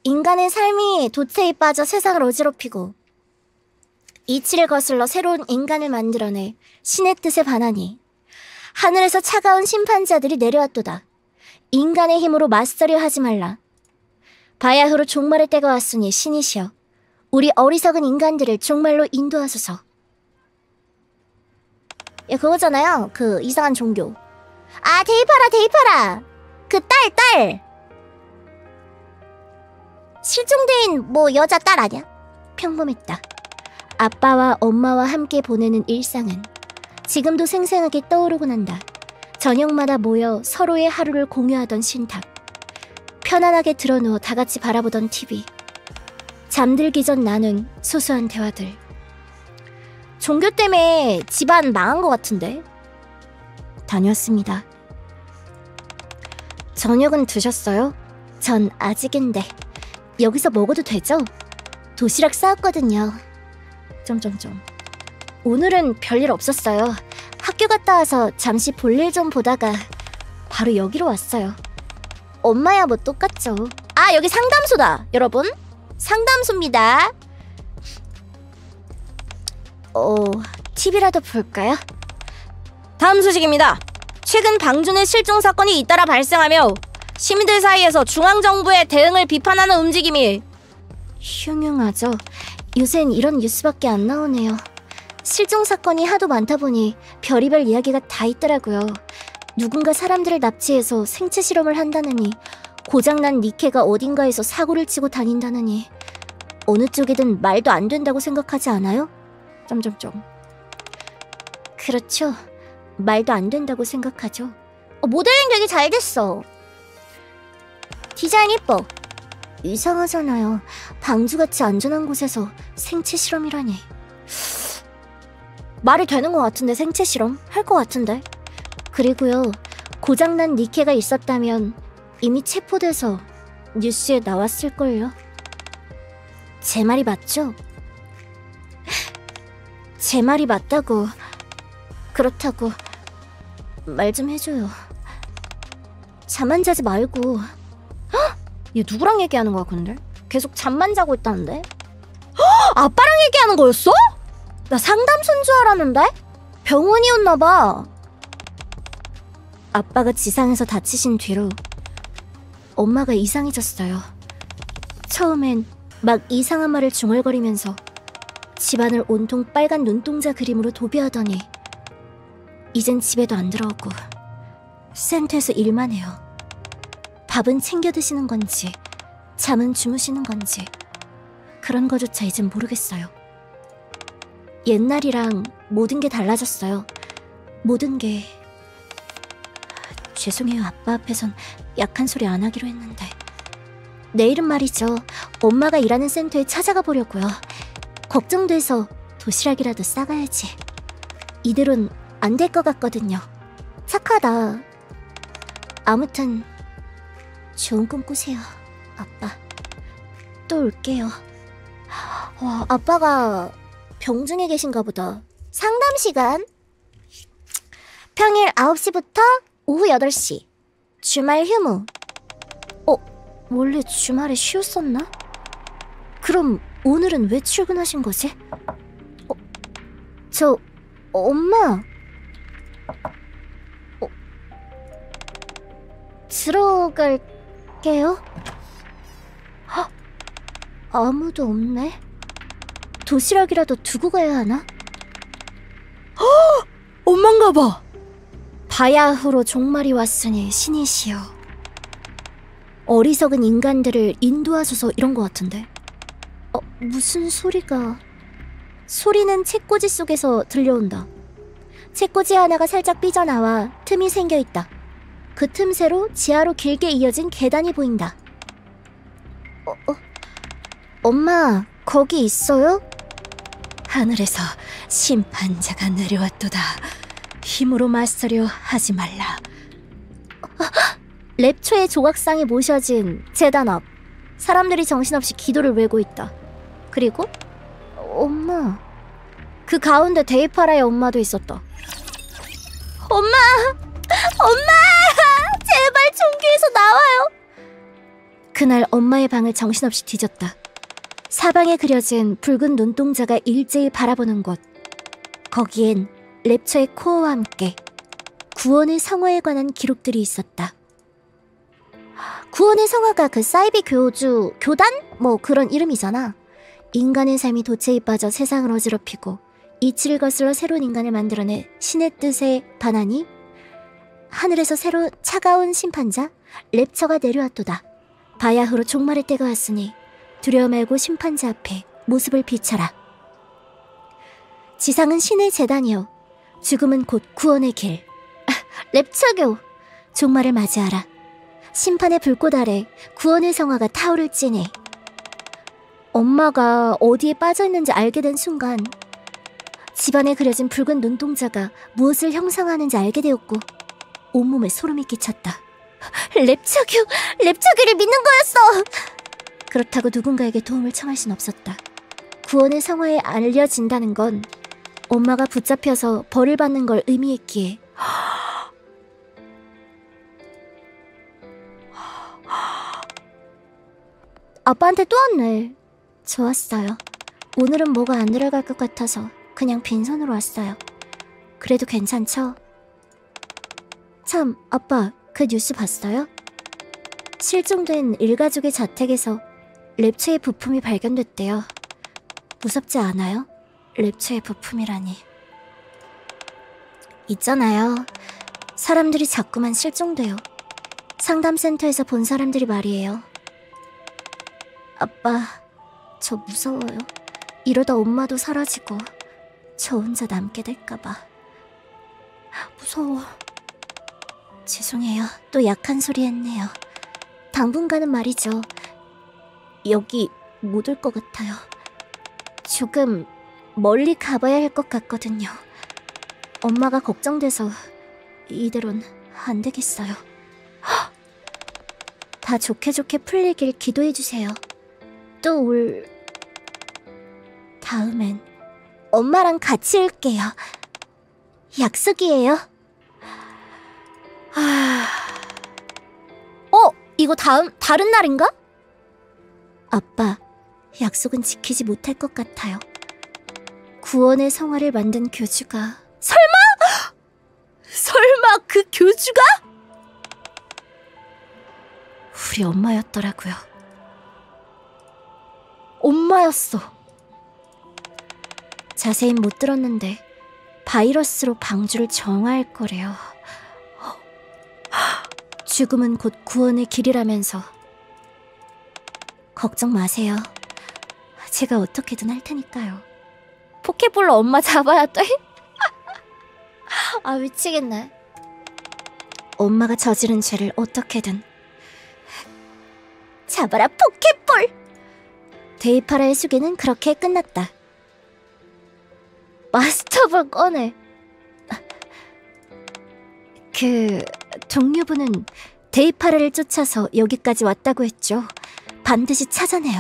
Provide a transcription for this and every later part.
인간의 삶이 도체에 빠져 세상을 어지럽히고 이치를 거슬러 새로운 인간을 만들어내 신의 뜻에 반하니 하늘에서 차가운 심판자들이 내려왔도다. 인간의 힘으로 맞서려 하지 말라. 바야흐로 종말의 때가 왔으니 신이시여 우리 어리석은 인간들을 종말로 인도하소서. 예, 그거잖아요. 그 이상한 종교. 아, 데이파라. 그 딸. 실종된 뭐 여자 딸 아냐? 평범했다. 아빠와 엄마와 함께 보내는 일상은 지금도 생생하게 떠오르곤 한다. 저녁마다 모여 서로의 하루를 공유하던 신탁. 편안하게 드러누워 다같이 바라보던 TV. 잠들기 전 나눈 소소한 대화들. 종교 때문에 집안 망한 것 같은데? 다녀왔습니다. 저녁은 드셨어요? 전 아직인데. 여기서 먹어도 되죠? 도시락 싸왔거든요. 오늘은 별일 없었어요. 학교 갔다 와서 잠시 볼일 좀 보다가 바로 여기로 왔어요. 엄마야 뭐 똑같죠. 아, 여기 상담소다, 여러분. 상담소입니다. TV라도 볼까요? 다음 소식입니다. 최근 방준의 실종 사건이 잇따라 발생하며 시민들 사이에서 중앙정부의 대응을 비판하는 움직임이 흉흉하죠. 요샌 이런 뉴스밖에 안 나오네요. 실종 사건이 하도 많다 보니 별의별 이야기가 다 있더라고요. 누군가 사람들을 납치해서 생체 실험을 한다느니, 고장난 니케가 어딘가에서 사고를 치고 다닌다느니, 어느 쪽이든 말도 안 된다고 생각하지 않아요? 그렇죠. 말도 안 된다고 생각하죠. 모델링 되게 잘 됐어. 디자인 예뻐. 이상하잖아요. 방주같이 안전한 곳에서 생체 실험이라니. 말이 되는 것 같은데. 생체 실험? 할 것 같은데. 그리고요, 고장난 니케가 있었다면 이미 체포돼서 뉴스에 나왔을걸요. 제 말이 맞죠? 제 말이 맞다고. 그렇다고 말 좀 해줘요. 잠 안 자지 말고. 헉! 얘 누구랑 얘기하는 거야 근데? 계속 잠만 자고 있다는데? 헉! 아빠랑 얘기하는 거였어? 나 상담소인 줄 알았는데? 병원이었나봐. 아빠가 지상에서 다치신 뒤로 엄마가 이상해졌어요. 처음엔 막 이상한 말을 중얼거리면서 집안을 온통 빨간 눈동자 그림으로 도배하더니 이젠 집에도 안 들어오고 센터에서 일만 해요. 밥은 챙겨 드시는 건지 잠은 주무시는 건지 그런 거조차 이젠 모르겠어요. 옛날이랑 모든 게 달라졌어요. 모든 게... 죄송해요. 아빠 앞에선 약한 소리 안 하기로 했는데. 내일은 말이죠. 엄마가 일하는 센터에 찾아가 보려고요. 걱정돼서 도시락이라도 싸가야지. 이대로는 안 될 것 같거든요. 착하다. 아무튼 좋은 꿈 꾸세요, 아빠. 또 올게요. 와, 아빠가 병중에 계신가 보다. 상담 시간. 평일 9시부터 오후 8시. 주말 휴무. 원래 주말에 쉬었었나? 그럼 오늘은 왜 출근하신 거지? 엄마. 들어갈게요. 헉, 아무도 없네. 도시락이라도 두고 가야 하나? 헉! 엄마인가 봐. 바야흐로 종말이 왔으니 신이시여 어리석은 인간들을 인도하소서 이런 것 같은데. 무슨 소리가... 소리는 책꽂이 속에서 들려온다. 책꽂이 하나가 살짝 삐져나와 틈이 생겨있다. 그 틈새로 지하로 길게 이어진 계단이 보인다. 엄마, 거기 있어요? 하늘에서 심판자가 내려왔도다. 힘으로 맞서려 하지 말라. 랩초의 조각상에 모셔진 제단 앞. 사람들이 정신없이 기도를 외고 있다. 그리고 엄마. 그 가운데 데이파라의 엄마도 있었다. 엄마! 제발 종교에서 나와요. 그날 엄마의 방을 정신없이 뒤졌다. 사방에 그려진 붉은 눈동자가 일제히 바라보는 곳. 거기엔 랩처의 코어와 함께 구원의 성화에 관한 기록들이 있었다. 구원의 성화가 그 사이비 교주, 교단? 뭐 그런 이름이잖아. 인간의 삶이 도체에 빠져 세상을 어지럽히고 이치를 거슬러 새로운 인간을 만들어내 신의 뜻에 반하니 하늘에서 새로 차가운 심판자 랩처가 내려왔도다. 바야흐로 종말의 때가 왔으니 두려워 말고 심판자 앞에 모습을 비춰라. 지상은 신의 재단이요, 죽음은 곧 구원의 길. 랩처교, 종말을 맞이하라. 심판의 불꽃 아래 구원의 성화가 타오를지니. 엄마가 어디에 빠져있는지 알게 된 순간 집안에 그려진 붉은 눈동자가 무엇을 형상하는지 알게 되었고 온몸에 소름이 끼쳤다. 랩처교를 믿는 거였어! 그렇다고 누군가에게 도움을 청할 순 없었다. 구원의 성화에 알려진다는 건 엄마가 붙잡혀서 벌을 받는 걸 의미했기에. 아빠한테 또 왔네. 좋았어요. 오늘은 뭐가 안 들어갈 것 같아서 그냥 빈손으로 왔어요. 그래도 괜찮죠? 참, 아빠, 그 뉴스 봤어요? 실종된 일가족의 자택에서 랩처의 부품이 발견됐대요. 무섭지 않아요? 랩처의 부품이라니. 있잖아요. 사람들이 자꾸만 실종돼요. 상담센터에서 본 사람들이 말이에요. 아빠, 저 무서워요. 이러다 엄마도 사라지고 저 혼자 남게 될까봐. 무서워. 죄송해요. 또 약한 소리 했네요. 당분간은 말이죠. 여기 못 올 것 같아요. 조금 멀리 가봐야 할 것 같거든요. 엄마가 걱정돼서 이대로는 안 되겠어요. 다 좋게 풀리길 기도해주세요. 또 올 다음엔 엄마랑 같이 올게요. 약속이에요. 이거 다른 날인가? 아빠, 약속은 지키지 못할 것 같아요. 구원의 성화를 만든 교주가... 설마 그 교주가? 우리 엄마였더라고요. 엄마였어. 자세히 못 들었는데 바이러스로 방주를 정화할 거래요. 죽음은 곧 구원의 길이라면서. 걱정 마세요. 제가 어떻게든 할 테니까요. 포켓볼로 엄마 잡아야 돼? 아, 미치겠네. 엄마가 저지른 죄를 어떻게든 잡아라, 포켓볼! 데이파라의 수계는 그렇게 끝났다. 마스터볼 꺼내. 동료분은 데이파라를 쫓아서 여기까지 왔다고 했죠. 반드시 찾아내요.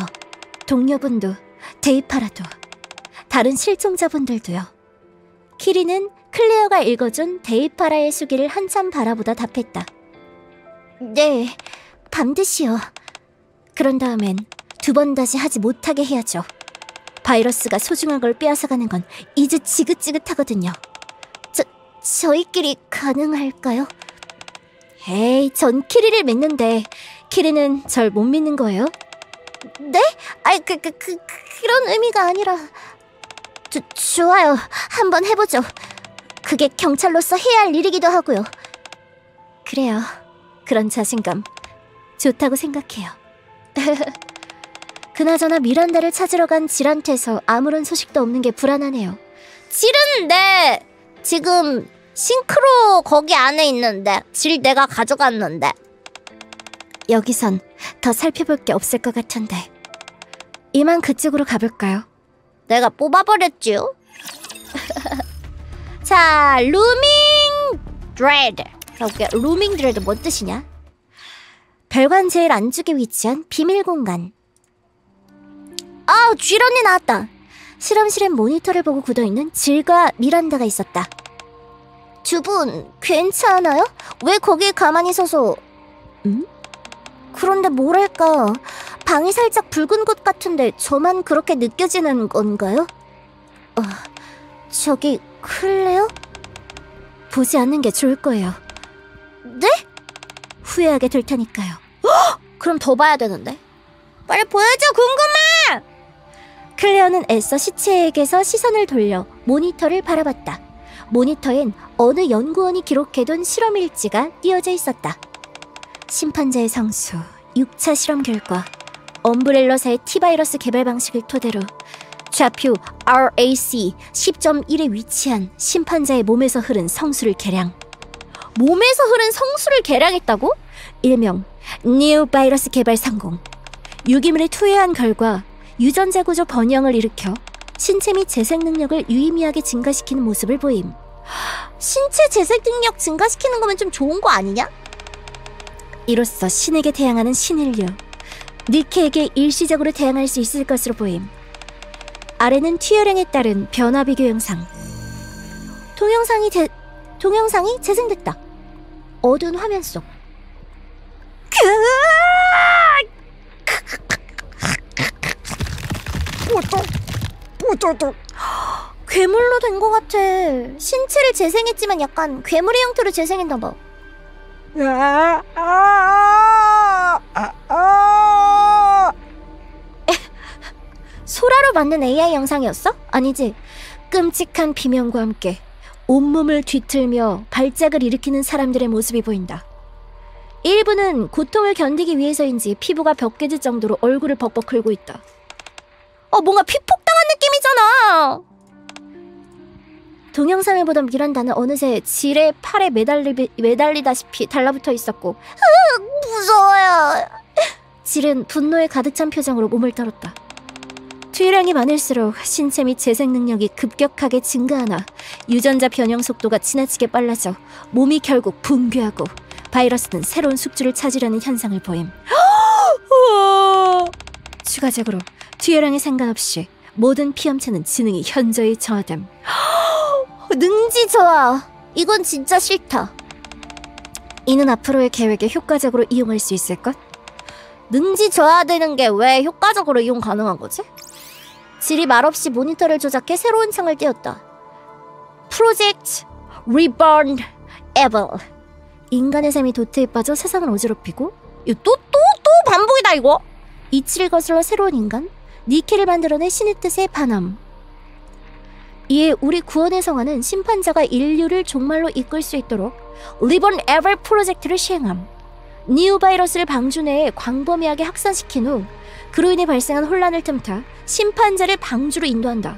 동료분도, 데이파라도, 다른 실종자분들도요. 키리는 클레어가 읽어준 데이파라의 수기를 한참 바라보다 답했다. 네, 반드시요. 그런 다음엔 두 번 다시 하지 못하게 해야죠. 바이러스가 소중한 걸 빼앗아가는 건 이제 지긋지긋하거든요. 저희끼리 가능할까요? 에이, 전 키리를 믿는데 키리는 절 못 믿는 거예요? 네? 아이, 그런 의미가 아니라... 좋아요. 한번 해보죠. 그게 경찰로서 해야 할 일이기도 하고요. 그래요. 그런 자신감 좋다고 생각해요. 그나저나 미란다를 찾으러 간 질한테서 아무런 소식도 없는 게 불안하네요. 질은 지금 싱크로 거기 안에 있는데 질 내가 가져갔는데. 여기선 더 살펴볼 게 없을 것 같은데. 이만 그쪽으로 가볼까요? 내가 뽑아버렸지요? 자, 루밍 드레드. 여기 루밍 드레드 뭔 뜻이냐? 별관 제일 안쪽에 위치한 비밀 공간. 아, 쥐런이 나왔다. 실험실엔 모니터를 보고 굳어있는 질과 미란다가 있었다. 두 분 괜찮아요? 왜 거기에 가만히 서서... 그런데 뭐랄까, 방이 살짝 붉은 곳 같은데 저만 그렇게 느껴지는 건가요? 저기 클레어? 보지 않는 게 좋을 거예요. 네? 후회하게 될 테니까요. 그럼 더 봐야 되는데. 빨리 보여줘, 궁금해! 클레어는 애써 시체에게서 시선을 돌려 모니터를 바라봤다. 모니터엔 어느 연구원이 기록해둔 실험 일지가 띄어져 있었다. 심판자의 성수, 6차 실험 결과, 엄브렐러사의 T바이러스 개발 방식을 토대로 좌표 RAC 10.1에 위치한 심판자의 몸에서 흐른 성수를 계량. 몸에서 흐른 성수를 계량했다고? 일명 뉴 바이러스 개발 성공. 유기물에 투여한 결과 유전자 구조 번영을 일으켜 신체 및 재생 능력을 유의미하게 증가시키는 모습을 보임. 신체 재생 능력 증가시키는 거면 좀 좋은 거 아니냐? 이로써 신에게 대항하는 신인류 니케에게 일시적으로 대항할 수 있을 것으로 보임. 아래는 튜어링에 따른 변화 비교 영상. 동영상이 재생됐다. 어두운 화면 속. 괴물로 된 것 같아. 신체를 재생했지만 약간 괴물의 형태로 재생했나봐. 소라로 만든 AI 영상이었어? 아니지. 끔찍한 비명과 함께 온몸을 뒤틀며 발작을 일으키는 사람들의 모습이 보인다. 일부는 고통을 견디기 위해서인지 피부가 벗겨질 정도로 얼굴을 벅벅 긁고 있다. 뭔가 피폭당한 느낌이잖아. 동영상을 보던 미란다는 어느새 질의 팔에 매달리다시피 달라붙어 있었고, 무서워요. 질은 분노에 가득 찬 표정으로 몸을 떨었다. 투여량이 많을수록 신체 및 재생 능력이 급격하게 증가하나 유전자 변형 속도가 지나치게 빨라져 몸이 결국 붕괴하고 바이러스는 새로운 숙주를 찾으려는 현상을 보임. 추가적으로 투여량에 상관없이 모든 피험체는 지능이 현저히 저하됨. 능지 저하! 이건 진짜 싫다. 이는 앞으로의 계획에 효과적으로 이용할 수 있을 것? 능지 저하되는 게 왜 효과적으로 이용 가능한 거지? 질이 말없이 모니터를 조작해 새로운 창을 띄웠다. 프로젝트 리본 에벌. 인간의 삶이 도태에 빠져 세상을 어지럽히고, 또 반복이다 이거. 이치를 거슬러 새로운 인간 니케를 만들어낸 신의 뜻의 반함. 이에 우리 구원의 성화는 심판자가 인류를 종말로 이끌 수 있도록 리본 에벌 프로젝트를 시행함. 뉴 바이러스를 방주 내에 광범위하게 확산시킨 후 그로 인해 발생한 혼란을 틈타 심판자를 방주로 인도한다.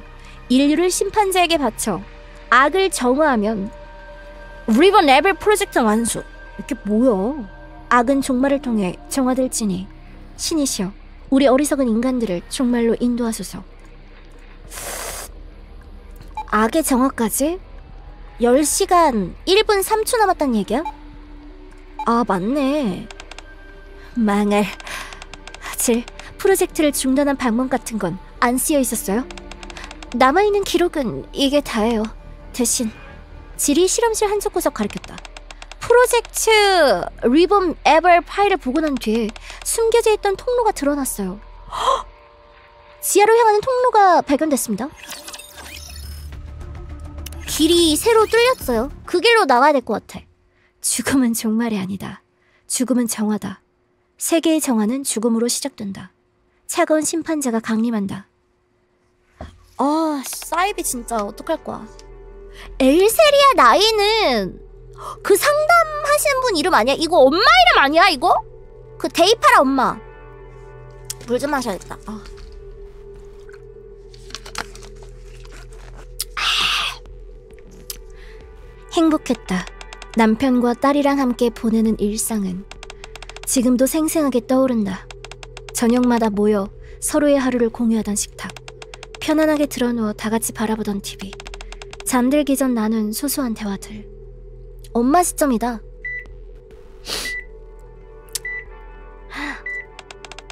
인류를 심판자에게 바쳐 악을 정화하면 리본 에벌 프로젝트 완수. 이게 뭐야? 악은 종말을 통해 정화될지니 신이시여 우리 어리석은 인간들을 종말로 인도하소서. 악의 정화까지 10시간 1분 3초 남았단 얘기야? 맞네. 망할. 질, 프로젝트를 중단한 방문 같은 건 안 쓰여 있었어요? 남아있는 기록은 이게 다예요. 대신 질이 실험실 한쪽 구석 가리켰다. 프로젝트 리본 에벌 파일을 보고 난 뒤에 숨겨져 있던 통로가 드러났어요. 지하로 향하는 통로가 발견됐습니다. 길이 새로 뚫렸어요. 그 길로 나가야 될 것 같아. 죽음은 종말이 아니다. 죽음은 정화다. 세계의 정화는 죽음으로 시작된다. 차가운 심판자가 강림한다. 사이비 진짜 어떡할 거야. 엘세리아 나이는 그 상담하시는 분 이름 아니야? 이거 엄마 이름 아니야 이거? 그 데이파라 엄마. 물 좀 마셔야겠다. 행복했다. 남편과 딸이랑 함께 보내는 일상은 지금도 생생하게 떠오른다. 저녁마다 모여 서로의 하루를 공유하던 식탁, 편안하게 드러누워 다같이 바라보던 TV, 잠들기 전 나눈 소소한 대화들. 엄마 시점이다.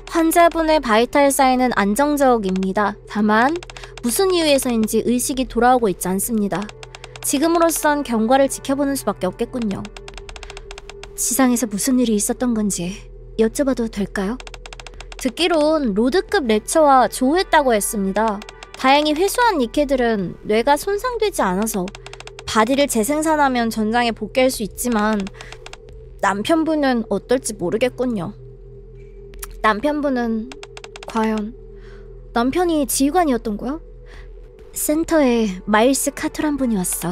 환자분의 바이탈 사인은 안정적입니다. 다만 무슨 이유에서인지 의식이 돌아오고 있지 않습니다. 지금으로선 경과를 지켜보는 수밖에 없겠군요. 지상에서 무슨 일이 있었던 건지 여쭤봐도 될까요? 듣기론 로드급 랩처와 조우했다고 했습니다. 다행히 회수한 니케들은 뇌가 손상되지 않아서 바디를 재생산하면 전장에 복귀할 수 있지만 남편분은 어떨지 모르겠군요. 남편분은 과연 남편이 지휘관이었던 거야? 센터에 마일스 카터란 분이 왔어.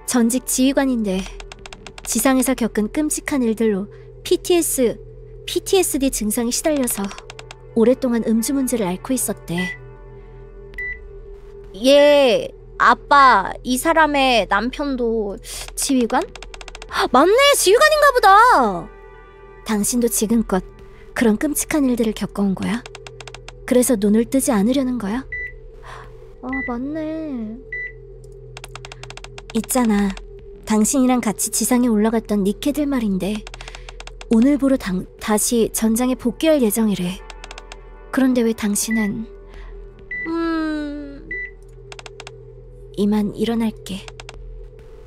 전직 지휘관인데 지상에서 겪은 끔찍한 일들로 PTSD 증상이 시달려서 오랫동안 음주 문제를 앓고 있었대. 얘 아빠 이 사람의 남편도 지휘관? 맞네, 지휘관인가 보다. 당신도 지금껏 그런 끔찍한 일들을 겪어온 거야? 그래서 눈을 뜨지 않으려는 거야? 아, 맞네. 있잖아, 당신이랑 같이 지상에 올라갔던 니케들 말인데 오늘부로 다시 전장에 복귀할 예정이래. 그런데 왜 당신은 이만 일어날게.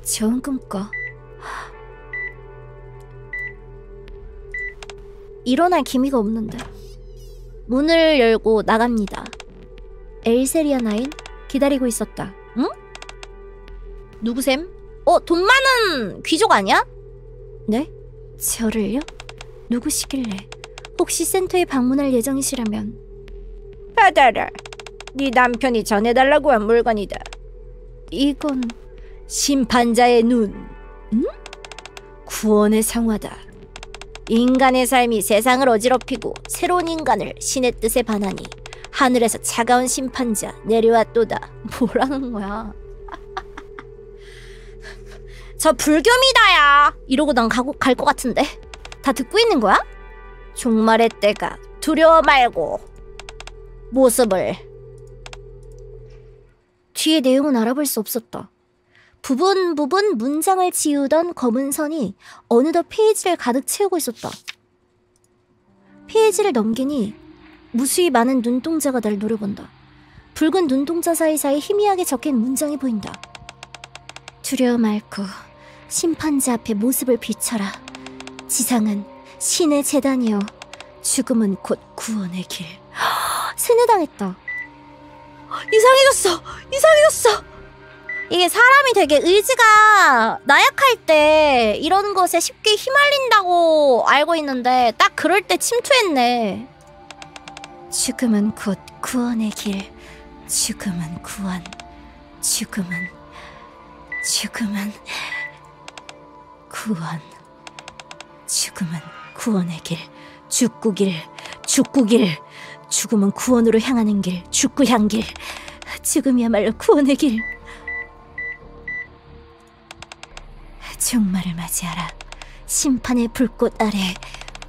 좋은 꿈 꿔. 일어날 기미가 없는데. 문을 열고 나갑니다. 엘세리아 나인 기다리고 있었다. 응? 누구셈? 돈 많은 귀족 아니야? 네? 저를요? 누구시길래? 혹시 센터에 방문할 예정이시라면. 받아라. 네 남편이 전해달라고 한 물건이다. 이건 심판자의 눈. 응? 구원의 성화다. 인간의 삶이 세상을 어지럽히고 새로운 인간을 신의 뜻에 반하니 하늘에서 차가운 심판자 내려왔도다. 뭐라는 거야? 저 불교입니다야. 이러고 난 갈 것 같은데. 다 듣고 있는 거야? 종말의 때가 두려워 말고 모습을. 뒤에 내용은 알아볼 수 없었다. 부분 문장을 지우던 검은 선이 어느덧 페이지를 가득 채우고 있었다. 페이지를 넘기니 무수히 많은 눈동자가 날 노려본다. 붉은 눈동자 사이사이 희미하게 적힌 문장이 보인다. 두려워 말고 심판자 앞에 모습을 비춰라. 지상은 신의 재단이요, 죽음은 곧 구원의 길. 세뇌당했다. 이상해졌어. 이게 사람이 되게 의지가 나약할 때 이런 것에 쉽게 휘말린다고 알고 있는데 딱 그럴 때 침투했네. 죽음은 곧 구원의 길. 죽음은 구원. 죽음은 구원. 죽음은 구원의 길. 죽구길. 죽음은 구원으로 향하는 길. 죽구향길. 죽음이야말로 구원의 길. 종말을 맞이하라. 심판의 불꽃 아래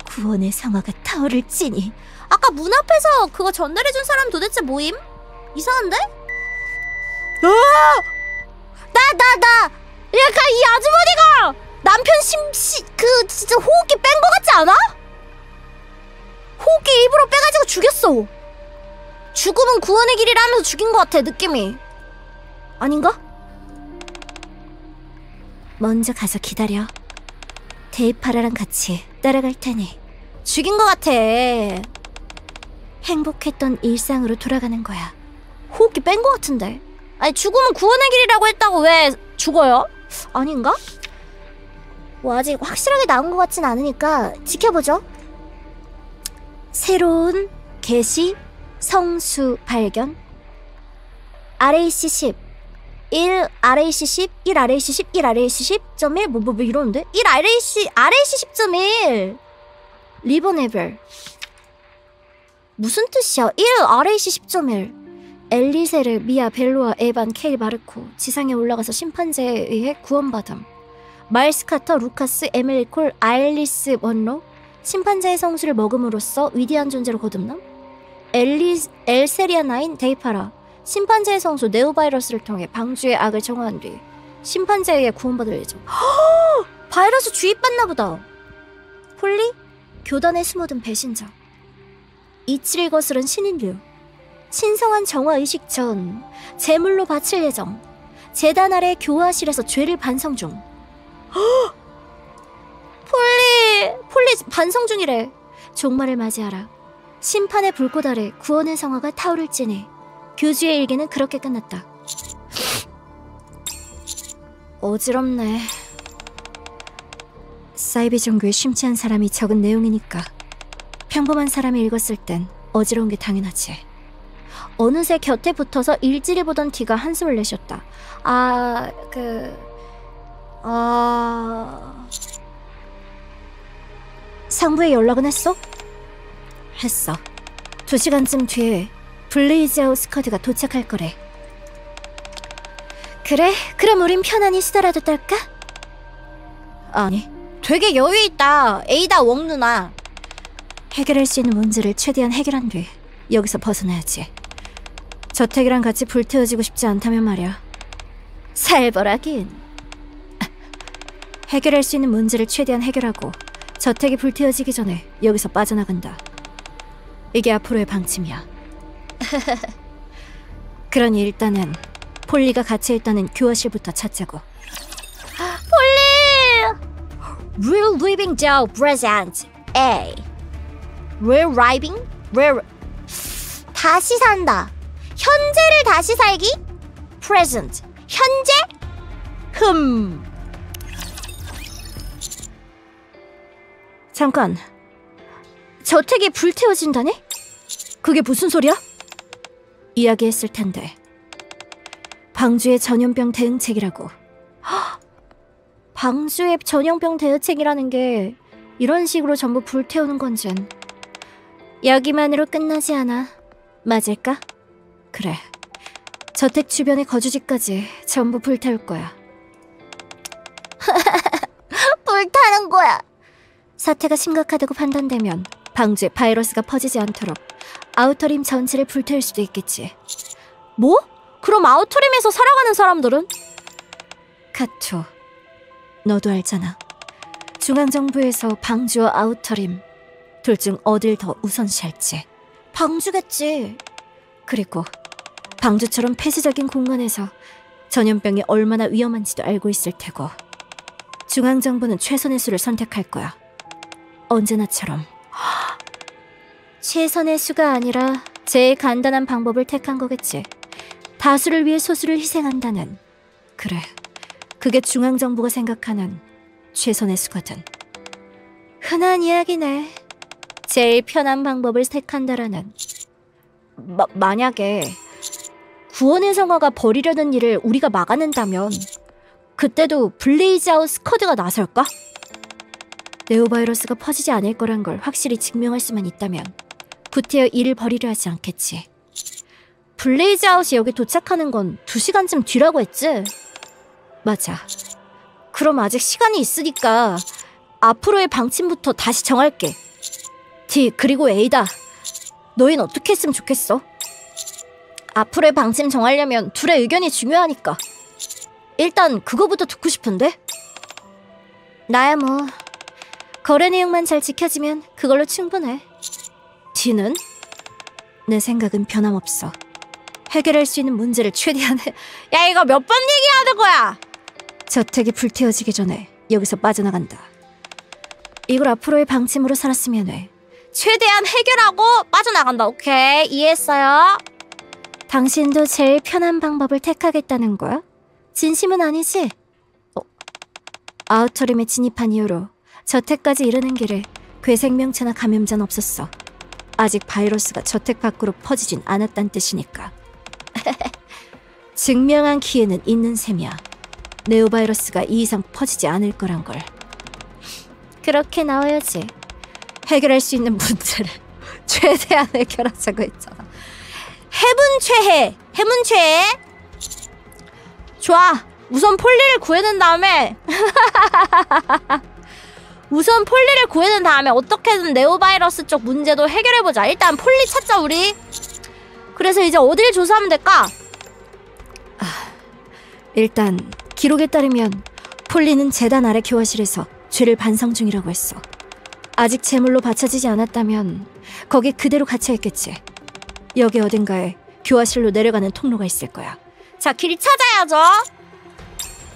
구원의 성화가 타오를지니. 아까 문 앞에서 그거 전달해준 사람 도대체 뭐임? 이상한데? 약간 이 아주머니가 남편 진짜 호흡기 뺀 거 같지 않아? 호흡기 일부러 빼가지고 죽였어. 죽음은 구원의 길이라면서 죽인 거 같아, 느낌이. 아닌가? 먼저 가서 기다려. 데이파라랑 같이 따라갈 테니. 죽인 거 같아. 행복했던 일상으로 돌아가는 거야. 호흡기 뺀 거 같은데. 아니, 죽음은 구원의 길이라고 했다고 왜 죽어요? 아닌가? 뭐 아직 확실하게 나온 것 같진 않으니까 지켜보죠. 새로운 게시 성수 발견. RAC10 1RAC10 1RAC10 1RAC10.1 뭐 이러는데? 1RAC10.1 리버네벨 무슨 뜻이야? 1RAC10.1 엘리세르, 미아, 벨로아, 에반, 케일, 마르코 지상에 올라가서 심판제에 의해 구원받음. 마일스 카터, 루카스, 에밀리 콜, 아일리스 먼로 심판자의 성수를 먹음으로써 위대한 존재로 거듭남. 엘세리아 나인, 데이파라 심판자의 성수 네오바이러스를 통해 방주의 악을 정화한 뒤 심판자에 의해 구원받을 예정. 바이러스 주입받나 보다. 폴리? 교단에 숨어든 배신자. 이치를 거스른 신인류. 신성한 정화의식 전 제물로 바칠 예정. 제단 아래 교화실에서 죄를 반성 중. 폴리 반성 중이래. 종말을 맞이하라. 심판의 불꽃 아래 구원의 성화가 타오를지니. 교주의 일기는 그렇게 끝났다. 어지럽네. 사이비 종교에 심취한 사람이 적은 내용이니까 평범한 사람이 읽었을 땐 어지러운 게 당연하지. 어느새 곁에 붙어서 일지를 보던 D가 한숨을 내쉬었다. 상부에 연락은 했어? 했어. 2시간쯤 뒤에 블레이즈아웃 스쿼드가 도착할 거래. 그래? 그럼 우린 편안히 수다라도 떨까? 아니, 되게 여유있다. 에이다 웡 누나. 해결할 수 있는 문제를 최대한 해결한 뒤 여기서 벗어나야지. 저택이랑 같이 불태워지고 싶지 않다면 말이야. 살벌하긴. 해결할 수 있는 문제를 최대한 해결하고 저택이 불태워지기 전에 여기서 빠져나간다. 이게 앞으로의 방침이야. 그러니 일단은 폴리가 갇혀있다는 교화실부터 찾자고. 폴리! Real living doll present A. Real living? Real... 다시 산다. 현재를 다시 살기? Present. 현재? 잠깐. 저택이 불태워진다네? 그게 무슨 소리야? 이야기했을 텐데. 방주의 전염병 대응책이라고. 방주의 전염병 대응책이라는 게 이런 식으로 전부 불태우는 건진 여기만으로 끝나지 않아. 맞을까? 그래. 저택 주변의 거주지까지 전부 불태울 거야. 불타는 거야. 사태가 심각하다고 판단되면 방주에 바이러스가 퍼지지 않도록 아우터림 전체를 불태울 수도 있겠지. 뭐? 그럼 아우터림에서 살아가는 사람들은? 카토, 너도 알잖아. 중앙정부에서 방주와 아우터림 둘 중 어딜 더 우선시할지. 방주겠지. 그리고 방주처럼 폐쇄적인 공간에서 전염병이 얼마나 위험한지도 알고 있을 테고 중앙정부는 최선의 수를 선택할 거야. 언제나처럼. 최선의 수가 아니라 제일 간단한 방법을 택한 거겠지. 다수를 위해 소수를 희생한다는. 그래, 그게 중앙정부가 생각하는 최선의 수거든. 흔한 이야기네. 제일 편한 방법을 택한다라는. 만약에 구원의 성화가 벌이려는 일을 우리가 막아낸다면 그때도 블레이즈아웃 스쿼드가 나설까? 네오바이러스가 퍼지지 않을 거란 걸 확실히 증명할 수만 있다면 구태여 일을 벌이려 하지 않겠지. 블레이즈아웃이 여기 도착하는 건 2시간쯤 뒤라고 했지? 맞아. 그럼 아직 시간이 있으니까 앞으로의 방침부터 다시 정할게. D, 그리고 A다. 너희는 어떻게 했으면 좋겠어? 앞으로의 방침 정하려면 둘의 의견이 중요하니까. 일단 그거부터 듣고 싶은데? 나야 뭐 거래 내용만 잘 지켜지면 그걸로 충분해. D는? 내 생각은 변함없어. 해결할 수 있는 문제를 최대한 야, 이거 몇 번 얘기하는 거야? 저택이 불태워지기 전에 여기서 빠져나간다. 이걸 앞으로의 방침으로 살았으면 해. 최대한 해결하고 빠져나간다. 오케이, 이해했어요. 당신도 제일 편한 방법을 택하겠다는 거야? 진심은 아니지? 아우터림에 진입한 이후로 저택까지 이르는 길에 괴생명체나 감염자는 없었어. 아직 바이러스가 저택 밖으로 퍼지진 않았단 뜻이니까. 증명한 기회는 있는 셈이야. 네오바이러스가 이 이상 퍼지지 않을 거란 걸. 그렇게 나와야지. 해결할 수 있는 문제를 최대한 해결하자고 했잖아. 해문최해! 해문최해! 좋아! 우선 폴리를 구해낸 다음에 어떻게든 네오바이러스 쪽 문제도 해결해보자. 일단 폴리 찾자, 우리. 그래서 이제 어딜 조사하면 될까? 일단 기록에 따르면 폴리는 재단 아래 교화실에서 죄를 반성 중이라고 했어. 아직 제물로 바쳐지지 않았다면 거기 그대로 갇혀있겠지. 여기 어딘가에 교화실로 내려가는 통로가 있을 거야. 자, 길 찾아야죠.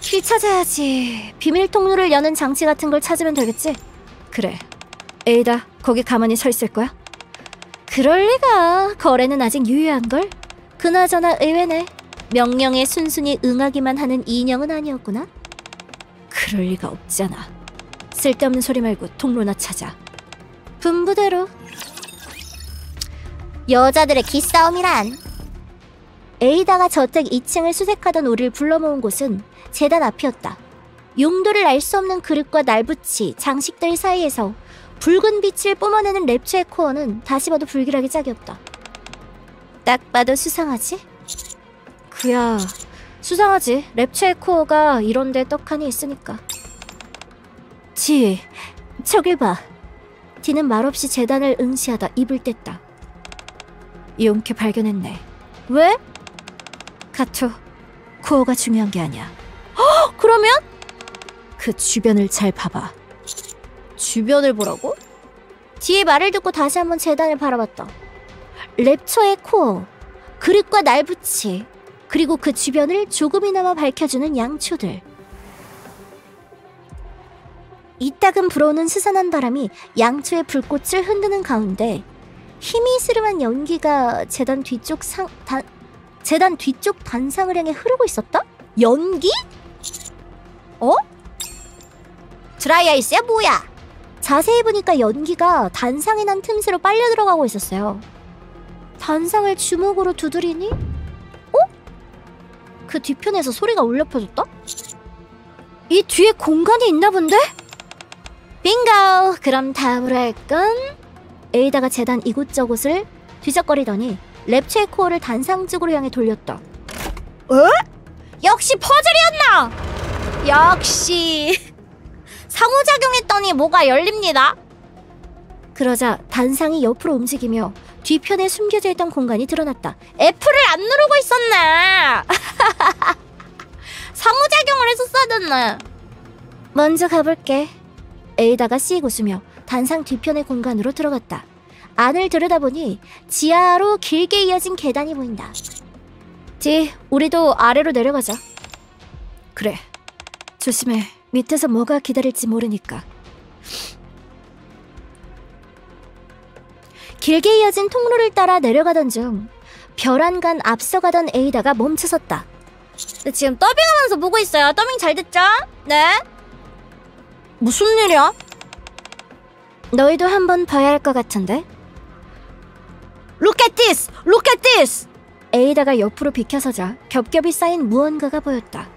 길 찾아야지. 비밀 통로를 여는 장치 같은 걸 찾으면 되겠지? 그래. 에이다, 거기 가만히 서 있을 거야? 그럴 리가. 거래는 아직 유효한걸? 그나저나 의외네. 명령에 순순히 응하기만 하는 인형은 아니었구나. 그럴 리가 없잖아. 쓸데없는 소리 말고 통로나 찾아. 분부대로. 여자들의 기싸움이란. 에이다가 저택 2층을 수색하던 우리를 불러 모은 곳은 재단 앞이었다. 용도를 알 수 없는 그릇과 날붙이, 장식들 사이에서 붉은 빛을 뿜어내는 랩처의 코어는 다시 봐도 불길하게 짝이었다. 딱 봐도 수상하지? 그야, 수상하지. 랩처의 코어가 이런데 떡하니 있으니까. 지, 저길 봐. 디는 말없이 재단을 응시하다 입을 뗐다. 용케 발견했네. 왜? 카토, 코어가 중요한 게 아니야. 헉! 그러면? 그 주변을 잘 봐봐. 주변을 보라고? 디의 말을 듣고 다시 한번 재단을 바라봤다. 랩처의 코어, 그릇과 날붙이, 그리고 그 주변을 조금이나마 밝혀주는 양초들. 이따금 불어오는 스산한 바람이 양초의 불꽃을 흔드는 가운데 힘이 스름한 연기가 재단 뒤쪽 단상을 향해 흐르고 있었다? 연기? 어? 드라이 아이스야 뭐야? 자세히 보니까 연기가 단상에 난 틈새로 빨려 들어가고 있었어요. 단상을 주먹으로 두드리니? 어? 그 뒤편에서 소리가 울려 퍼졌다? 이 뒤에 공간이 있나 본데? 빙고! 그럼 다음으로 할 건 에이다가 재단 이곳저곳을 뒤적거리더니 랩체의 코어를 단상 쪽으로 향해 돌렸다. 에? 역시 퍼즐이었나? 역시 상호작용했더니 뭐가 열립니다. 그러자 단상이 옆으로 움직이며 뒤편에 숨겨져 있던 공간이 드러났다. F를 안 누르고 있었네. 상호작용을 했었어야 됐네. 먼저 가볼게. 에이다가 씩 웃으며 단상 뒤편의 공간으로 들어갔다. 안을 들여다보니 지하로 길게 이어진 계단이 보인다. 디, 우리도 아래로 내려가자. 그래. 조심해. 밑에서 뭐가 기다릴지 모르니까. 길게 이어진 통로를 따라 내려가던 중 벼란간 앞서가던 에이다가 멈춰섰다. 네, 지금 더빙하면서 보고 있어요. 더빙 잘 됐죠? 네. 무슨 일이야? 너희도 한번 봐야 할 것 같은데? Look at this! Look at this! 에이다가 옆으로 비켜서자 겹겹이 쌓인 무언가가 보였다.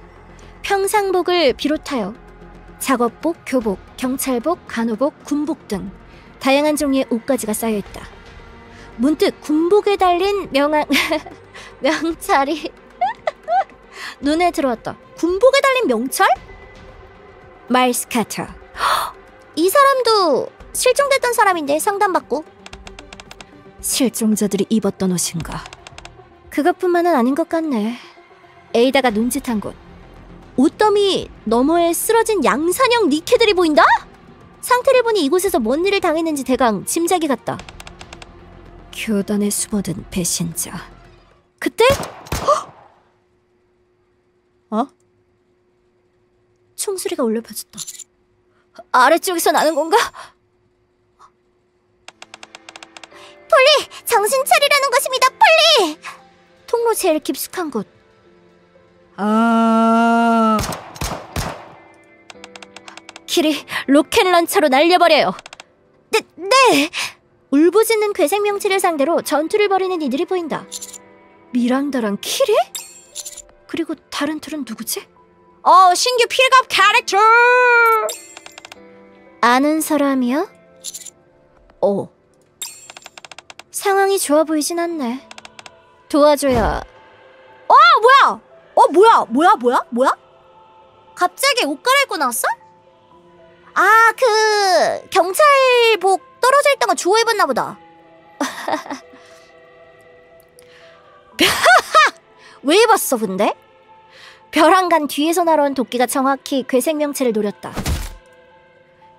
평상복을 비롯하여 작업복, 교복, 경찰복, 간호복, 군복 등 다양한 종류의 옷가지가 쌓여있다. 문득 군복에 달린 명찰이 눈에 들어왔다. 군복에 달린 명찰? 마일스 카터. 이 사람도 실종됐던 사람인데 상담받고. 실종자들이 입었던 옷인가? 그것뿐만은 아닌 것 같네. 에이다가 눈짓한 곳. 옷더미 너머에 쓰러진 양산형 니케들이 보인다? 상태를 보니 이곳에서 뭔 일을 당했는지 대강 짐작이 갔다. 교단에 숨어든 배신자. 그때? 어? 총소리가 울려 퍼졌다. 아래쪽에서 나는 건가? 폴리! 정신 차리라는 것입니다, 폴리! 통로 제일 깊숙한 곳. 키리, 로켓런처로 날려버려요. 네! 울부짖는 괴생명체를 상대로 전투를 벌이는 이들이 보인다. 미란다랑 키리? 그리고 다른 둘은 누구지? 신규 필갑 캐릭터! 아는 사람이야? 상황이 좋아 보이진 않네. 도와줘야. 뭐야? 갑자기 옷 갈아입고 나왔어? 그 경찰복 떨어져 있던 거 주워 입었나 보다. 왜 입었어 근데? 벼랑간 뒤에서 날아온 도끼가 정확히 괴생명체를 노렸다.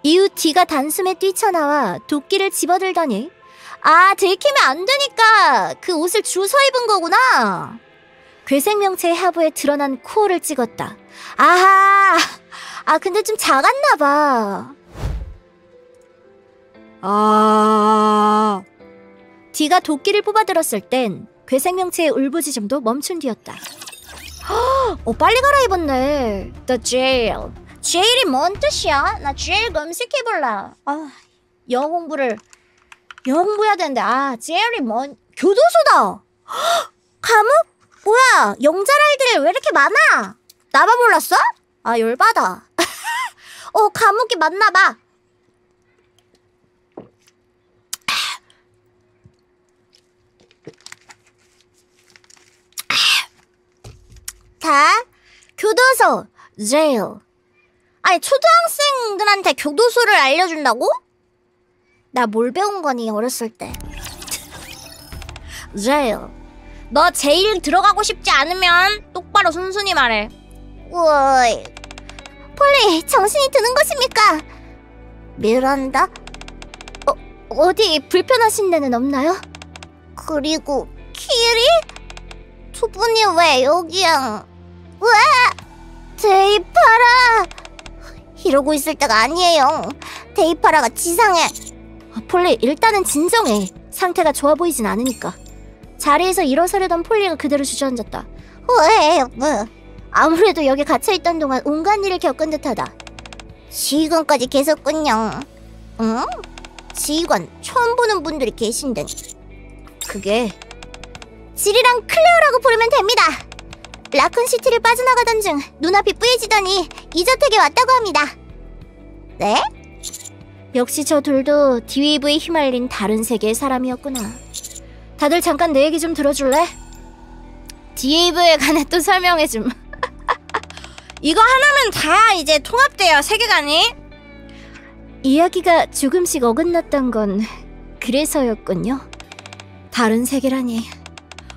이후 D가 단숨에 뛰쳐나와 도끼를 집어들더니 들키면 안 되니까 그 옷을 주워 입은 거구나. 괴생명체의 하부에 드러난 코어를 찍었다. 아하! 근데 좀 작았나봐. D가 도끼를 뽑아들었을 땐 괴생명체의 울부짖음도 멈춘 뒤였다. 빨리 갈아입었네. The jail. jail이 뭔 뜻이야? 나 jail 검색해볼라. 영어 공부해야 되는데. jail이 뭔... 교도소다. 감옥? 뭐야, 영자랄들 왜 이렇게 많아? 나만 몰랐어? 열받아. 감옥이 맞나봐. 교도소, jail. 초등학생들한테 교도소를 알려준다고? 나 뭘 배운 거니, 어렸을 때. jail. 너 제일 들어가고 싶지 않으면 똑바로 순순히 말해. 우이. 폴리, 정신이 드는 것입니까? 미란다? 어디 불편하신 데는 없나요? 그리고 키리? 두 분이 왜 여기야? 왜? 데이파라! 이러고 있을 때가 아니에요. 데이파라가 지상에... 폴리, 일단은 진정해. 상태가 좋아 보이진 않으니까. 자리에서 일어서려던 폴리가 그대로 주저앉았다. 왜? 아무래도 여기 갇혀있던 동안 온갖 일을 겪은 듯하다. 지금까지 계셨군요. 응? 지휘관 처음 보는 분들이 계신데. 그게... 지리랑 클레어라고 부르면 됩니다. 라쿤시티를 빠져나가던 중 눈앞이 뿌얘지더니 이 저택에 왔다고 합니다. 네? 역시 저 둘도 디웨이브에 휘말린 다른 세계의 사람이었구나. 다들 잠깐 내 얘기 좀 들어줄래? 디웨이브에 관해 또 설명해줌. 이거 하나면 다 이제 통합돼요, 세계관이. 이야기가 조금씩 어긋났던 건 그래서였군요. 다른 세계라니.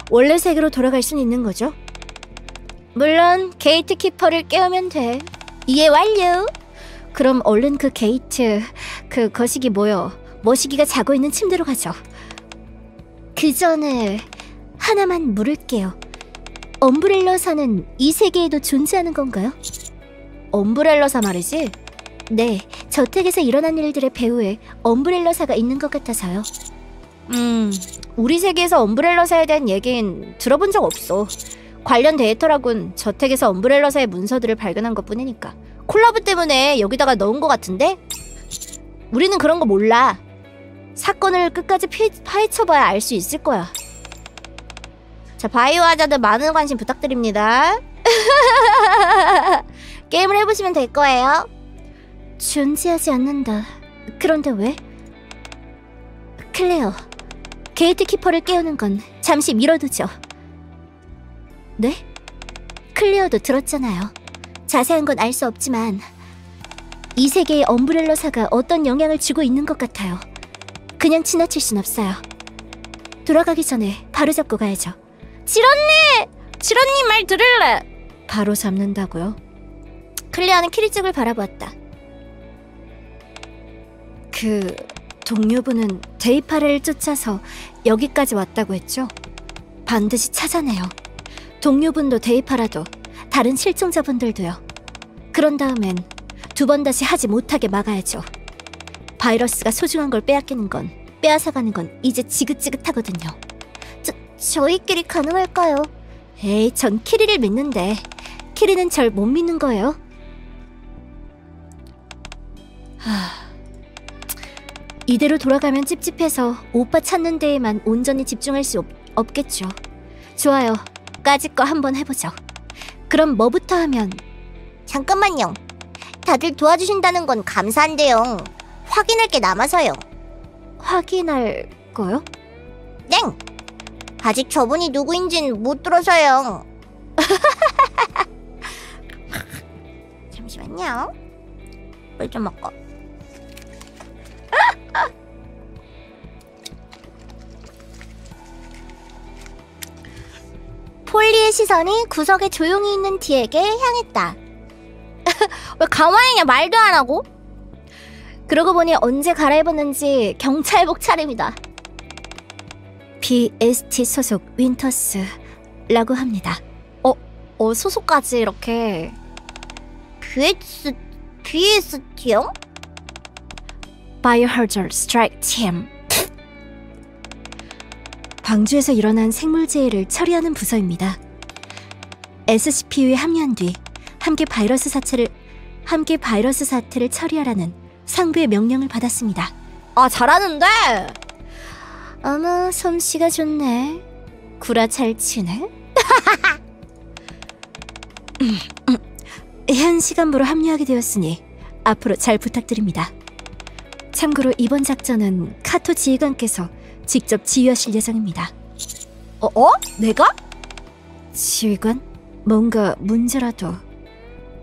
원래 세계로 돌아갈 순 있는 거죠? 물론 게이트키퍼를 깨우면 돼. 이해 완료. 그럼 얼른 그 게이트, 그 거시기 머시기가 자고 있는 침대로 가죠. 그 전에 하나만 물을게요. 엄브렐러사는 이 세계에도 존재하는 건가요? 엄브렐러사 말이지? 네, 저택에서 일어난 일들의 배후에 엄브렐러사가 있는 것 같아서요. 우리 세계에서 엄브렐러사에 대한 얘긴 들어본 적 없어. 관련 데이터라곤 저택에서 엄브렐러사의 문서들을 발견한 것뿐이니까. 콜라보 때문에 여기다가 넣은 것 같은데? 우리는 그런 거 몰라. 사건을 끝까지 파헤쳐봐야 알 수 있을 거야. 자, 바이오 하자드 많은 관심 부탁드립니다. 게임을 해보시면 될 거예요. 존재하지 않는다. 그런데 왜? 클레어, 게이트키퍼를 깨우는 건 잠시 미뤄두죠. 네? 클레어도 들었잖아요. 자세한 건 알 수 없지만 이 세계의 엄브렐러사가 어떤 영향을 주고 있는 것 같아요. 그냥 지나칠 순 없어요. 돌아가기 전에 바로 잡고 가야죠. 지런님 말 들을래? 바로 잡는다고요? 클레어는 키리 쪽을 바라보았다. 그 동료분은 데이파레를 쫓아서 여기까지 왔다고 했죠? 반드시 찾아내요. 동료분도 데이파라도 다른 실종자분들도요. 그런 다음엔 두 번 다시 하지 못하게 막아야죠. 바이러스가 소중한 걸 빼앗기는 건, 빼앗아가는 건 이제 지긋지긋하거든요. 저희끼리 가능할까요? 에이, 전 키리를 믿는데 키리는 절 못 믿는 거예요? 이대로 돌아가면 찝찝해서 오빠 찾는 데에만 온전히 집중할 수 없겠죠. 좋아요. 까짓 거 한번 해보죠. 그럼 뭐부터 하면? 잠깐만요. 다들 도와주신다는 건 감사한데요. 확인할 게 남아서요. 확인할 거요? 땡! 아직 저분이 누구인진 못 들어서요. 잠시만요. 물 좀 먹고. 폴리의 시선이 구석에 조용히 있는 D에게 향했다. 왜 가만히 있냐, 말도 안 하고? 그러고 보니 언제 갈아입었는지 경찰복 차림이다. BST 소속 윈터스라고 합니다. 소속까지 이렇게. BST요? Biohazard Strike Team. 방주에서 일어난 생물재해를 처리하는 부서입니다. SCPU에 합류한 뒤 함께 바이러스 사태를 처리하라는 상부의 명령을 받았습니다. 아, 잘하는데? 어머, 솜씨가 좋네. 구라 잘 치네. 현 시간부로 합류하게 되었으니 앞으로 잘 부탁드립니다. 참고로 이번 작전은 카토 지휘관께서 직접 지휘하실 예정입니다. 내가? 지휘관? 뭔가 문제라도.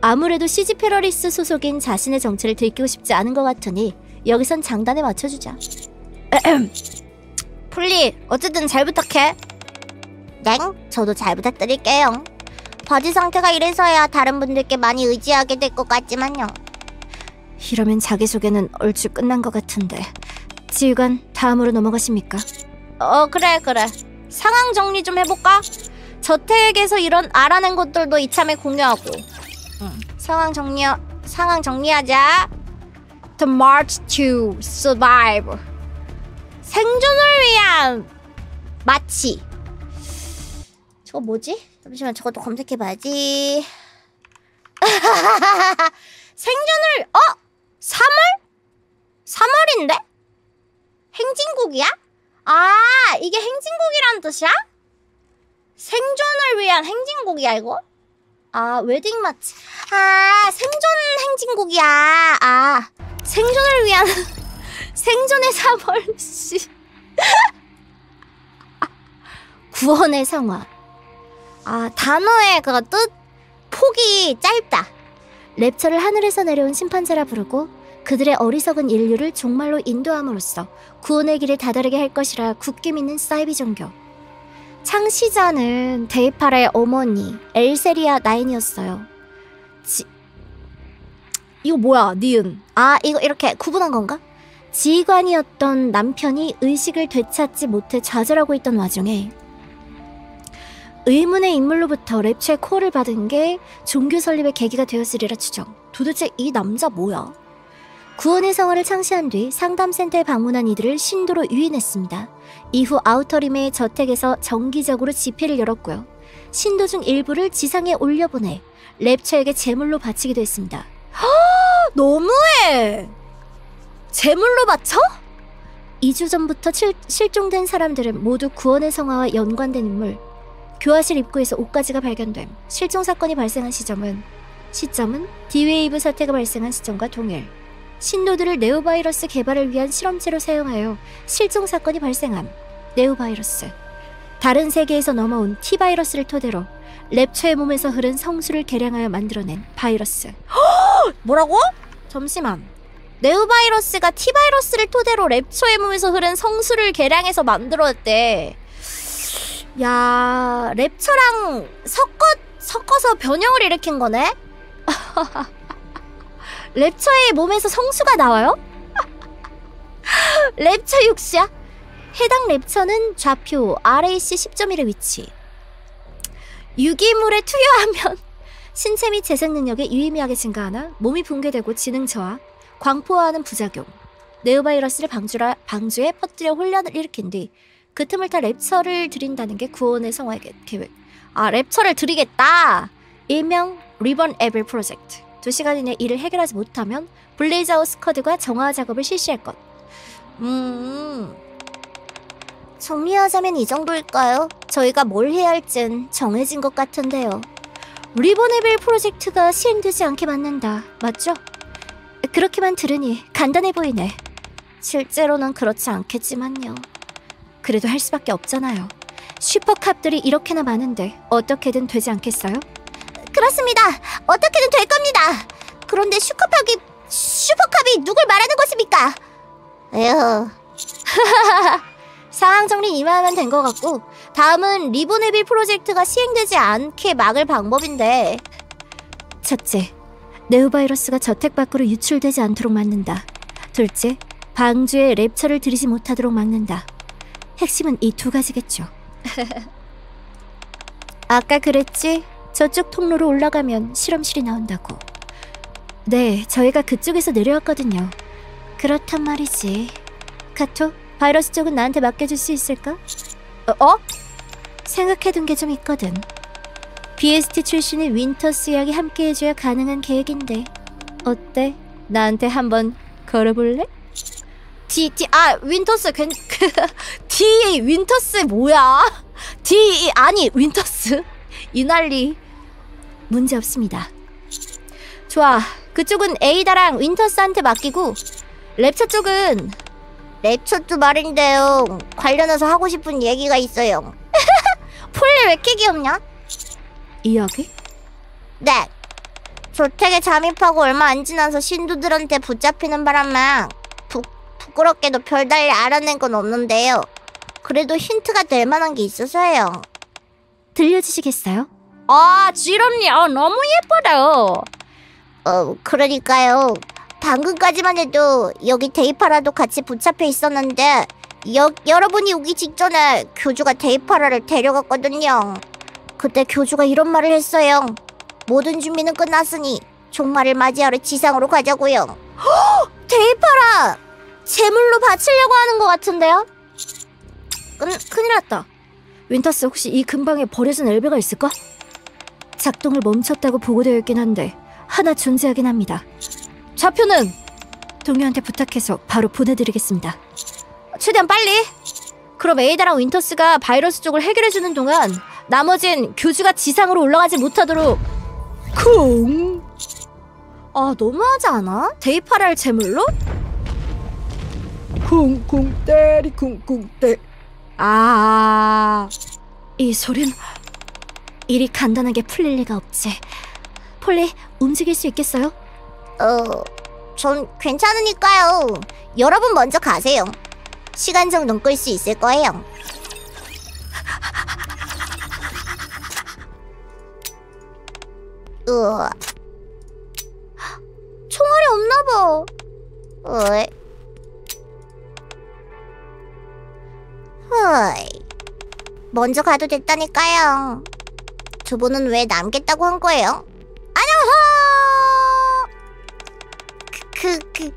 아무래도 시지페러리스 소속인 자신의 정체를 들키고 싶지 않은 것 같으니 여기선 장단에 맞춰주자. 폴리, 어쨌든 잘 부탁해. 땡, 저도 잘 부탁드릴게요. 바지 상태가 이래서야 다른 분들께 많이 의지하게 될 것 같지만요. 이러면 자기소개는 얼추 끝난 것 같은데. 지휘관, 다음으로 넘어가십니까? 그래. 상황 정리 좀 해볼까? 저택에서 이런 알아낸 것들도 이참에 공유하고. 상황 정리하자. The March to Survive. 생존을 위한 마치. 저거 뭐지? 잠시만, 저것도 검색해봐야지. 생존을 3월? 3월인데? 행진곡이야? 아, 이게 행진곡이란 뜻이야? 생존을 위한 행진곡이야, 이거? 아, 웨딩 마치. 아, 생존 행진곡이야. 아, 생존을 위한 생존의 3월 씨. 구원의 성화. 아, 단어의 그 뜻 폭이 짧다. 랩처를 하늘에서 내려온 심판자라 부르고 그들의 어리석은 인류를 종말로 인도함으로써 구원의 길에 다다르게 할 것이라 굳게 믿는 사이비 종교. 창시자는 데이팔의 어머니 엘세리아 나인이었어요. 이거 뭐야, 니은? 아, 이거 이렇게 구분한 건가? 지휘관이었던 남편이 의식을 되찾지 못해 좌절하고 있던 와중에 의문의 인물로부터 랩처의 콜을 받은 게 종교 설립의 계기가 되었으리라 추정. 도대체 이 남자 뭐야? 구원의 성화를 창시한 뒤 상담센터에 방문한 이들을 신도로 유인했습니다. 이후 아우터림의 저택에서 정기적으로 집회를 열었고요. 신도 중 일부를 지상에 올려보내 랩처에게 제물로 바치기도 했습니다. 너무해! 제물로 바쳐? 2주 전부터 실종된 사람들은 모두 구원의 성화와 연관된 인물. 교화실 입구에서 옷가지가 발견됨. 실종 사건이 발생한 시점은 D-웨이브 사태가 발생한 시점과 동일. 신도들을 네오바이러스 개발을 위한 실험체로 사용하여 실종 사건이 발생함. 네오바이러스. 다른 세계에서 넘어온 T바이러스를 토대로 랩처의 몸에서 흐른 성수를 개량하여 만들어낸 바이러스. 뭐라고? 잠시만. 네오바이러스가 T바이러스를 토대로 랩처의 몸에서 흐른 성수를 개량해서 만들었대. 야, 랩처랑 섞어서 변형을 일으킨 거네? 랩처의 몸에서 성수가 나와요? 랩처 육시야? 해당 랩처는 좌표 RAC 10.1의 위치. 유기물에 투여하면 신체 및 재생 능력이 유의미하게 증가하나 몸이 붕괴되고 지능 저하, 광포화하는 부작용. 네오바이러스를 방주에 퍼뜨려 혼란을 일으킨 뒤 그 틈을 타 랩처를 들인다는 게 구원의 성화의 계획. 아, 랩처를 들이겠다. 일명 리번 에벨 프로젝트. 2시간 이내 이를 해결하지 못하면 블레이즈아웃 스쿼드가 정화 작업을 실시할 것. 정리하자면 이 정도일까요? 저희가 뭘 해야 할진 정해진 것 같은데요. 리버네빌 프로젝트가 시행되지 않게 막는다. 맞죠? 그렇게만 들으니 간단해 보이네. 실제로는 그렇지 않겠지만요. 그래도 할 수밖에 없잖아요. 슈퍼캅들이 이렇게나 많은데 어떻게든 되지 않겠어요? 그렇습니다. 어떻게든 될 겁니다. 그런데 슈퍼캅이 누굴 말하는 것입니까? 에휴. 상황 정리 이만하면 된 것 같고 다음은 리보네빌 프로젝트가 시행되지 않게 막을 방법인데. 첫째, 네오바이러스가 저택 밖으로 유출되지 않도록 막는다. 둘째, 방주에 랩처를 들이지 못하도록 막는다. 핵심은 이 2가지겠죠. 아까 그랬지? 저쪽 통로로 올라가면 실험실이 나온다고. 네, 저희가 그쪽에서 내려왔거든요. 그렇단 말이지. 카토, 바이러스 쪽은 나한테 맡겨줄 수 있을까? 어? 생각해둔 게 좀 있거든. BST 출신의 윈터스 이야기 함께 해줘야 가능한 계획인데 어때? 나한테 한번 걸어볼래? 윈터스 윈터스 뭐야? 아니 윈터스 이 난리. 문제 없습니다. 좋아, 그쪽은 에이다랑 윈터스한테 맡기고 랩처 쪽은 랩처도 말인데요. 관련해서 하고 싶은 얘기가 있어요. 폴리 왜 이렇게 귀엽냐? 이야기? 네. 저택에 잠입하고 얼마 안 지나서 신도들한테 붙잡히는 바람에 부끄럽게도 별달리 알아낸 건 없는데요. 그래도 힌트가 될 만한 게 있어서요. 들려주시겠어요? 지럼요. 너무 예뻐요. 그러니까요. 방금까지만 해도 여기 데이파라도 같이 붙잡혀 있었는데 여러분이 오기 직전에 교주가 데이파라를 데려갔거든요. 그때 교주가 이런 말을 했어요. 모든 준비는 끝났으니 종말을 맞이하러 지상으로 가자고요. 데이파라! 제물로 바치려고 하는 것 같은데요? 큰일 났다. 윈터스, 혹시 이 근방에 버려진 엘베가 있을까? 작동을 멈췄다고 보고되어 있긴 한데 하나 존재하긴 합니다. 좌표는 동료한테 부탁해서 바로 보내드리겠습니다. 최대한 빨리. 그럼 에이다랑 윈터스가 바이러스 쪽을 해결해주는 동안 나머진 교주가 지상으로 올라가지 못하도록 쿵! 너무하지 않아? 데이파라를 제물로? 쿵쿵 때리 쿵쿵 때. 이 소린 일이 간단하게 풀릴 리가 없지. 폴리, 움직일 수 있겠어요? 전 괜찮으니까요. 여러분 먼저 가세요. 시간 정도는 끌 수 있을 거예요. 총알이 없나봐. 먼저 가도 됐다니까요. 두 분은 왜 남겠다고 한 거예요?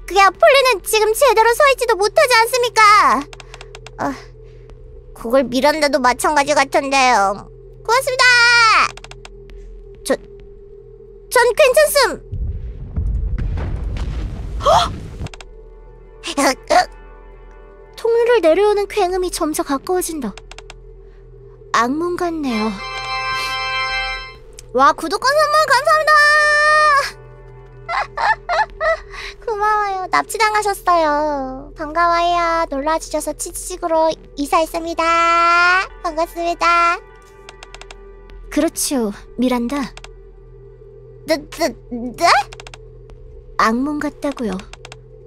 그야 폴리는 지금 제대로 서있지도 못하지 않습니까? 그걸 미란다도 마찬가지 같은데요. 고맙습니다. 전 괜찮음. 통로를 내려오는 굉음이 점차 가까워진다. 악몽 같네요. 와, 구독과 선물 감사합니다. 고마워요. 납치당하셨어요. 반가워요. 놀러와주셔서 치즈식으로 이사했습니다. 반갑습니다. 그렇죠, 미란다. 네? 악몽 같다고요.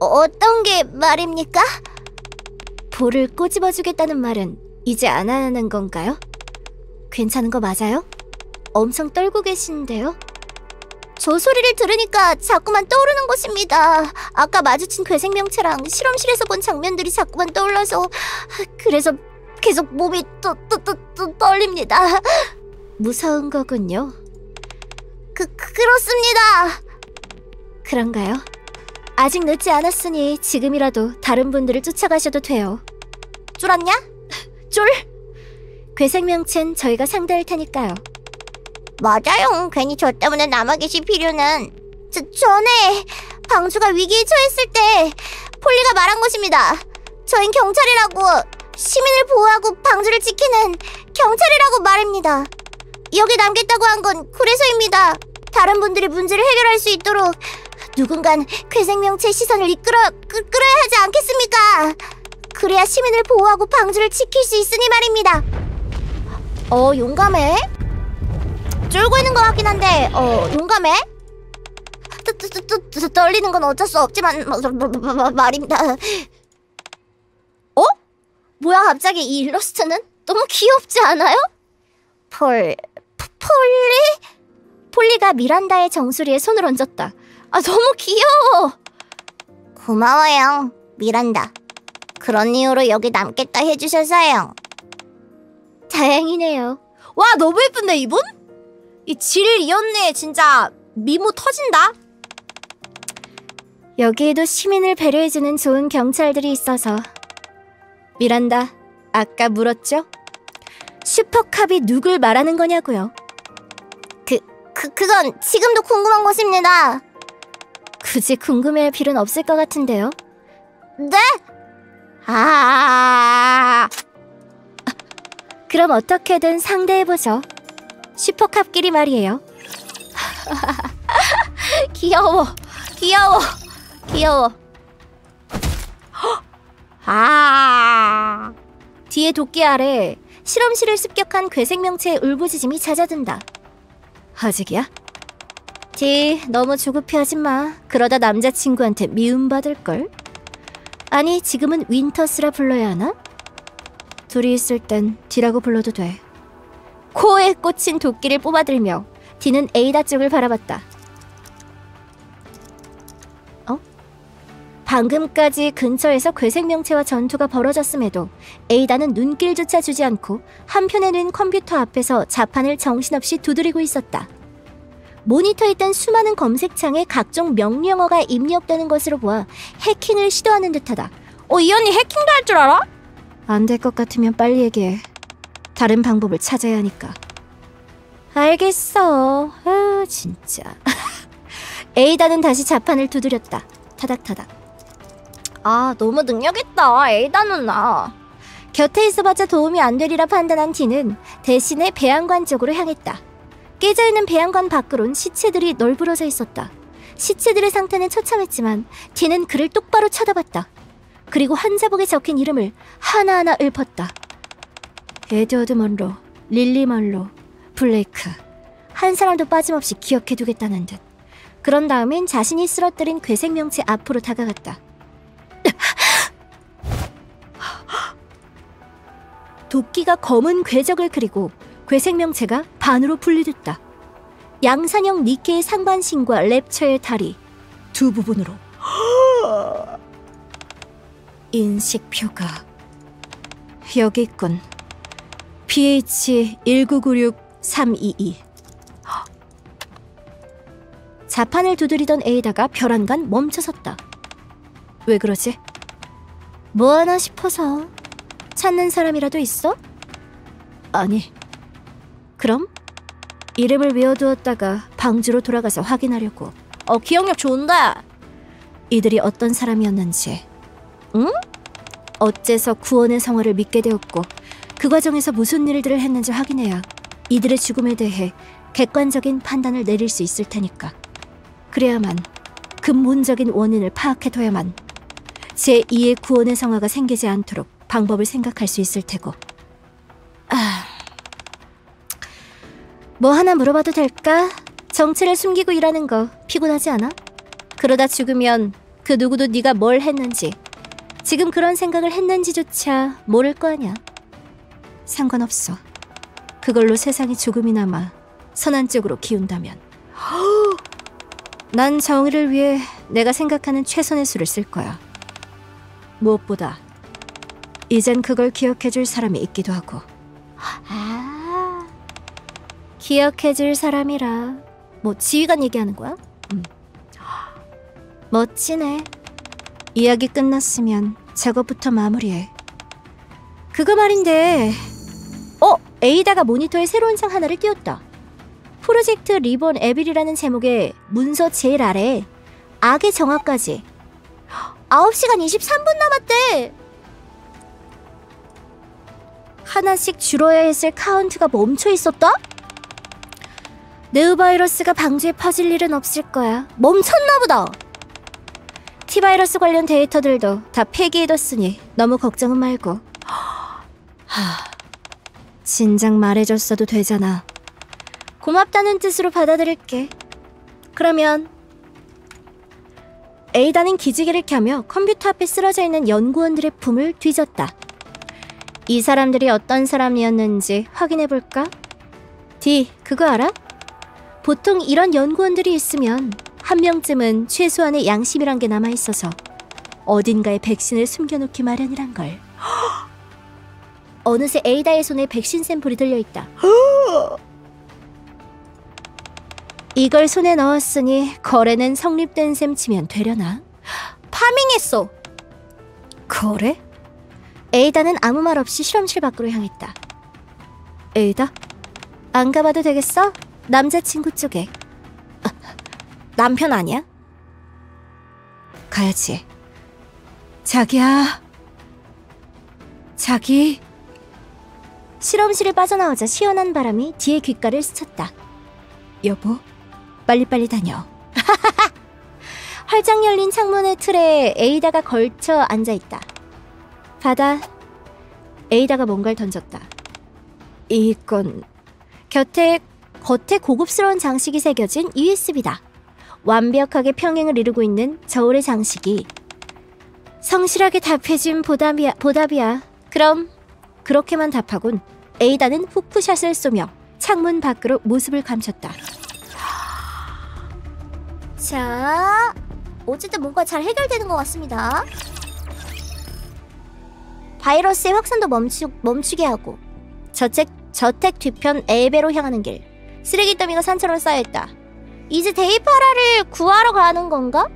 어떤 게 말입니까? 볼을 꼬집어주겠다는 말은 이제 안 하는 건가요? 괜찮은 거 맞아요? 엄청 떨고 계시는데요? 저 소리를 들으니까 자꾸만 떠오르는 것입니다. 아까 마주친 괴생명체랑 실험실에서 본 장면들이 자꾸만 떠올라서 그래서 계속 몸이 떨립니다. 무서운 거군요. 그렇습니다. 그런가요? 아직 늦지 않았으니 지금이라도 다른 분들을 쫓아가셔도 돼요. 쫄았냐? 쫄? 괴생명체는 저희가 상대할 테니까요. 맞아요. 괜히 저 때문에 남아 계실 필요는. 전에 방주가 위기에 처했을 때 폴리가 말한 것입니다. 저흰 경찰이라고, 시민을 보호하고 방주를 지키는 경찰이라고 말입니다. 여기 남겠다고 한 건 그래서입니다. 다른 분들이 문제를 해결할 수 있도록 누군간 괴생명체의 시선을 끌어야 하지 않겠습니까? 그래야 시민을 보호하고 방주를 지킬 수 있으니 말입니다. 용감해? 쫄고 있는 것 같긴 한데 용감해? 떨리는 건 어쩔 수 없지만 말입니다. 뭐야 갑자기 이 일러스트는? 너무 귀엽지 않아요? 폴리? 폴리가 미란다의 정수리에 손을 얹었다. 너무 귀여워. 고마워요, 미란다. 그런 이유로 여기 남겠다 해주셔서요. 다행이네요. 와, 너무 예쁜데 이분? 이 질 이었네. 진짜 미모 터진다. 여기에도 시민을 배려해주는 좋은 경찰들이 있어서. 미란다, 아까 물었죠? 슈퍼캅이 누굴 말하는 거냐고요. 그건 지금도 궁금한 것입니다. 굳이 궁금해할 필요는 없을 것 같은데요. 네? 아, 그럼 어떻게든 상대해보죠. 슈퍼캅끼리 말이에요. 귀여워. 아, 뒤에 도끼 아래 실험실을 습격한 괴생명체의 울부짖음이 잦아든다. 아직이야? 디, 너무 조급해하지 마. 그러다 남자친구한테 미움받을걸? 아니, 지금은 윈터스라 불러야 하나? 둘이 있을 땐 디라고 불러도 돼. 코에 꽂힌 도끼를 뽑아들며 디는 에이다 쪽을 바라봤다. 방금까지 근처에서 괴생명체와 전투가 벌어졌음에도 에이다는 눈길조차 주지 않고 한편에 놓인 컴퓨터 앞에서 자판을 정신없이 두드리고 있었다. 모니터에 뜬 수많은 검색창에 각종 명령어가 입력되는 것으로 보아 해킹을 시도하는 듯하다. 이 언니 해킹도 할 줄 알아? 안 될 것 같으면 빨리 얘기해. 다른 방법을 찾아야 하니까. 알겠어. 진짜. 에이다는 다시 자판을 두드렸다. 타닥타닥. 너무 능력있다, 에이다 누나. 곁에 있어봤자 도움이 안 되리라 판단한 디는 대신에 배양관 쪽으로 향했다. 깨져있는 배양관 밖으론 시체들이 널브러져 있었다. 시체들의 상태는 처참했지만 디는 그를 똑바로 쳐다봤다. 그리고 환자복에 적힌 이름을 하나하나 읊었다. 에드워드 먼로, 릴리 먼로, 블레이크. 한 사람도 빠짐없이 기억해두겠다는 듯. 그런 다음엔 자신이 쓰러뜨린 괴생명체 앞으로 다가갔다. 도끼가 검은 궤적을 그리고 괴생명체가 반으로 분리됐다. 양산형 니케의 상반신과 랩처의 다리 두 부분으로. 인식표가 여기 있군. PH1996322. 자판을 두드리던 에이다가 벼란간 멈춰섰다. 왜 그러지? 뭐 하나 싶어서. 찾는 사람이라도 있어? 아니. 그럼? 이름을 외워두었다가 방주로 돌아가서 확인하려고. 기억력 좋은데? 이들이 어떤 사람이었는지. 응? 어째서 구원의 성화를 믿게 되었고 그 과정에서 무슨 일들을 했는지 확인해야 이들의 죽음에 대해 객관적인 판단을 내릴 수 있을 테니까. 그래야만 근본적인 원인을 파악해둬야만 제2의 구원의 성화가 생기지 않도록 방법을 생각할 수 있을 테고. 뭐 하나 물어봐도 될까? 정체를 숨기고 일하는 거 피곤하지 않아? 그러다 죽으면 그 누구도 네가 뭘 했는지, 지금 그런 생각을 했는지조차 모를 거 아냐. 상관없어. 그걸로 세상이 조금이나마 선한 쪽으로 기운다면. 난 정의를 위해 내가 생각하는 최선의 수를 쓸 거야. 무엇보다 이젠 그걸 기억해줄 사람이 있기도 하고. 기억해줄 사람이라 뭐 지휘관 얘기하는 거야? 멋지네. 이야기 끝났으면 작업부터 마무리해. 그거 말인데, 에이다가 모니터에 새로운 창 하나를 띄웠다. 프로젝트 리본 에빌이라는 제목의 문서 제일 아래 악의 정화까지 9시간 23분 남았대. 하나씩 줄어야 했을 카운트가 멈춰 있었다? 느바이러스가 방주에 퍼질 일은 없을 거야. 멈췄나 보다. T바이러스 관련 데이터들도 다 폐기해뒀으니 너무 걱정은 말고. 진작 말해줬어도 되잖아. 고맙다는 뜻으로 받아들일게. 그러면 에이다는 기지개를 켜며 컴퓨터 앞에 쓰러져 있는 연구원들의 품을 뒤졌다. 이 사람들이 어떤 사람이었는지 확인해볼까? 디, 그거 알아? 보통 이런 연구원들이 있으면 한 명쯤은 최소한의 양심이란 게 남아있어서 어딘가에 백신을 숨겨놓기 마련이란걸. 어느새 에이다의 손에 백신 샘플이 들려있다. 이걸 손에 넣었으니 거래는 성립된 셈 치면 되려나? 파밍했어. 그래? 에이다는 아무 말 없이 실험실 밖으로 향했다. 에이다? 안 가봐도 되겠어? 남자친구 쪽에. 남편 아니야? 가야지. 자기야. 자기. 실험실을 빠져나오자 시원한 바람이 뒤에 귓가를 스쳤다. 여보, 빨리빨리 다녀. 활짝 열린 창문의 틀에 에이다가 걸쳐 앉아있다. 받아. 에이다가 뭔가를 던졌다. 이건 겉에 고급스러운 장식이 새겨진 USB다. 완벽하게 평행을 이루고 있는 저울의 장식이. 성실하게 답해준 보답이야. 그럼 그렇게만 답하곤 에이다는 후프샷을 쏘며 창문 밖으로 모습을 감췄다. 자, 어쨌든 뭔가 잘 해결되는 것 같습니다. 바이러스의 확산도 멈추게 하고 저택 뒤편 엘베로 향하는 길. 쓰레기 더미가 산처럼 쌓여있다. 이제 데이파라를 구하러 가는 건가?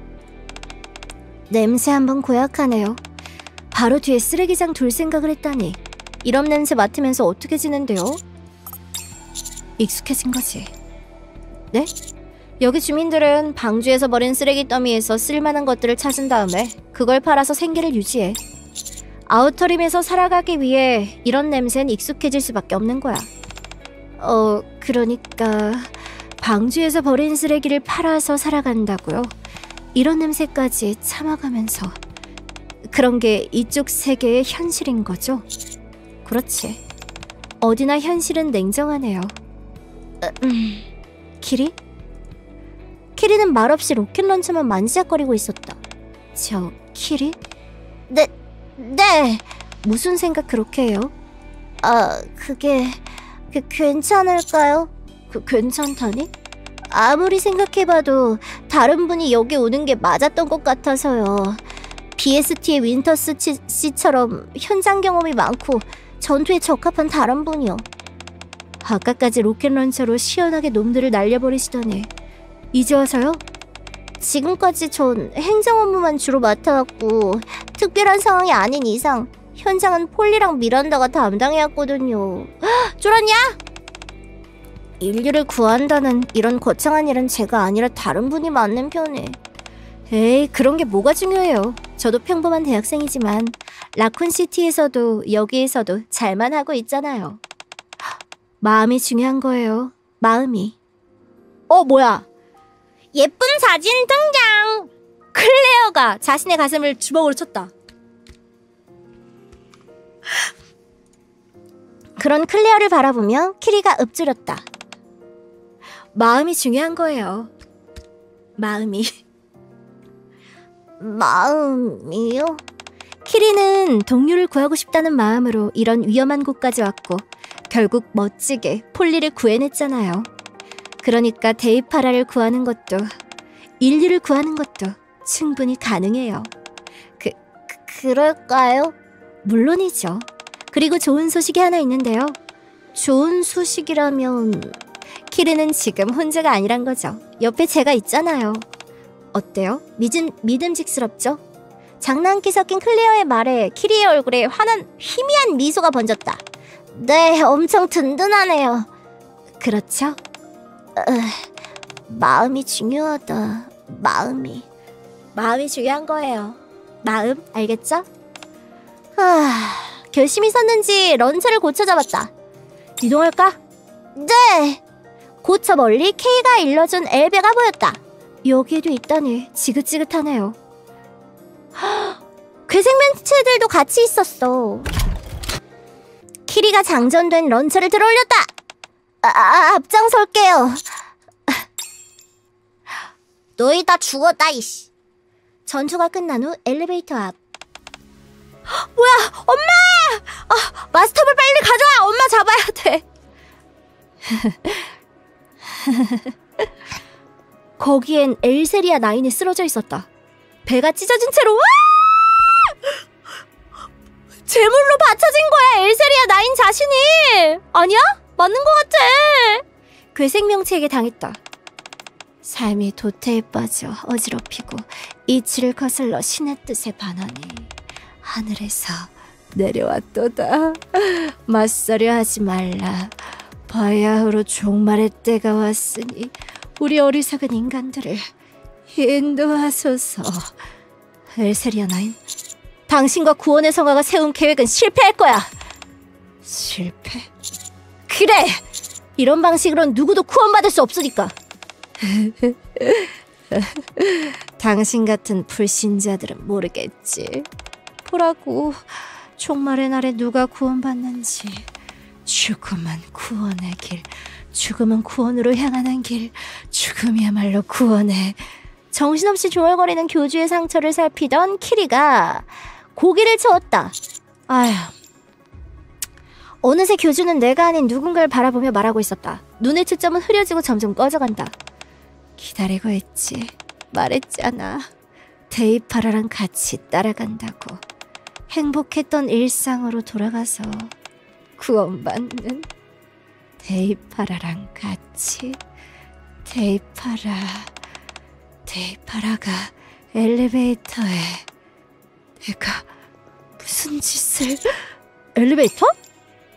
냄새 한번 고약하네요. 바로 뒤에 쓰레기장 둘 생각을 했다니. 이런 냄새 맡으면서 어떻게 지낸대요? 익숙해진 거지. 네? 여기 주민들은 방주에서 버린 쓰레기 더미에서 쓸만한 것들을 찾은 다음에 그걸 팔아서 생계를 유지해. 아우터림에서 살아가기 위해 이런 냄새는 익숙해질 수밖에 없는 거야. 그러니까 방주에서 버린 쓰레기를 팔아서 살아간다고요? 이런 냄새까지 참아가면서. 그런 게 이쪽 세계의 현실인 거죠? 그렇지. 어디나 현실은 냉정하네요. 키리? 키리는 말없이 로켓런처만 만지작거리고 있었다. 저 키리? 네. 무슨 생각 그렇게 해요? 그게 괜찮을까요? 괜찮다니? 아무리 생각해봐도 다른 분이 여기 오는 게 맞았던 것 같아서요. BST의 윈터스 씨처럼 현장 경험이 많고 전투에 적합한 다른 분이요. 아까까지 로켓런처로 시원하게 놈들을 날려버리시더니 이제 와서요? 지금까지 전 행정 업무만 주로 맡아왔고 특별한 상황이 아닌 이상 현장은 폴리랑 미란다가 담당해왔거든요. 쫄았냐? 인류를 구한다는 이런 거창한 일은 제가 아니라 다른 분이 맡는 편에. 에이, 그런 게 뭐가 중요해요. 저도 평범한 대학생이지만 라쿤시티에서도 여기에서도 잘만 하고 있잖아요. 마음이 중요한 거예요. 마음이. 뭐야? 예쁜 사진 등장! 클레어가 자신의 가슴을 주먹으로 쳤다. 그런 클레어를 바라보며 키리가 읊조렸다. 마음이 중요한 거예요. 마음이요? 키리는 동료를 구하고 싶다는 마음으로 이런 위험한 곳까지 왔고 결국 멋지게 폴리를 구해냈잖아요. 그러니까 데이파라를 구하는 것도 인류를 구하는 것도 충분히 가능해요. 그럴까요? 물론이죠. 그리고 좋은 소식이 하나 있는데요. 좋은 소식이라면... 키리는 지금 혼자가 아니란 거죠. 옆에 제가 있잖아요. 어때요? 믿음직스럽죠? 장난기 섞인 클레어의 말에 키리의 얼굴에 환한 희미한 미소가 번졌다. 네, 엄청 든든하네요. 그렇죠? 마음이 중요하다. 마음이 중요한 거예요. 마음, 알겠죠? 결심이 섰는지 런처를 고쳐 잡았다. 이동할까? 네! 곧 저 멀리 K가 일러준 엘베가 보였다. 여기에도 있다니 지긋지긋하네요. 괴생명체들도 같이 있었어. 키리가 장전된 런처를 들어올렸다. 앞장설게요. 너희 다 죽었다 이씨. 전투가 끝난 후 엘리베이터 앞. 뭐야, 엄마! 마스터볼 빨리 가져와. 엄마 잡아야 돼. 거기엔 엘세리아 9이 쓰러져 있었다. 배가 찢어진 채로 제물로 바쳐진 거야, 엘세리아 9 자신이. 아니야? 맞는 거 같아. 괴생명체에게 당했다. 삶이 도태에 빠져 어지럽히고 이치를 거슬러 신의 뜻에 반하니 하늘에서 내려왔도다. 맞서려 하지 말라. 바야흐로 종말의 때가 왔으니 우리 어리석은 인간들을 인도하소서. 엘세리아나인, 당신과 구원의 성화가 세운 계획은 실패할 거야. 실패? 그래! 이런 방식으론 누구도 구원받을 수 없으니까. 당신 같은 불신자들은 모르겠지. 보라고, 종말의 날에 누가 구원받는지. 죽음은 구원의 길, 죽음은 구원으로 향하는 길, 죽음이야말로 구원의... 정신없이 중얼거리는 교주의 상처를 살피던 키리가 고개를 저었다. 아휴. 어느새 교주는 내가 아닌 누군가를 바라보며 말하고 있었다. 눈의 초점은 흐려지고 점점 꺼져간다. 기다리고 있지. 말했잖아. 데이파라랑 같이 따라간다고. 행복했던 일상으로 돌아가서 구원받는 데이파라랑 같이. 데이파라가 엘리베이터에 내가 무슨 짓을... 엘리베이터?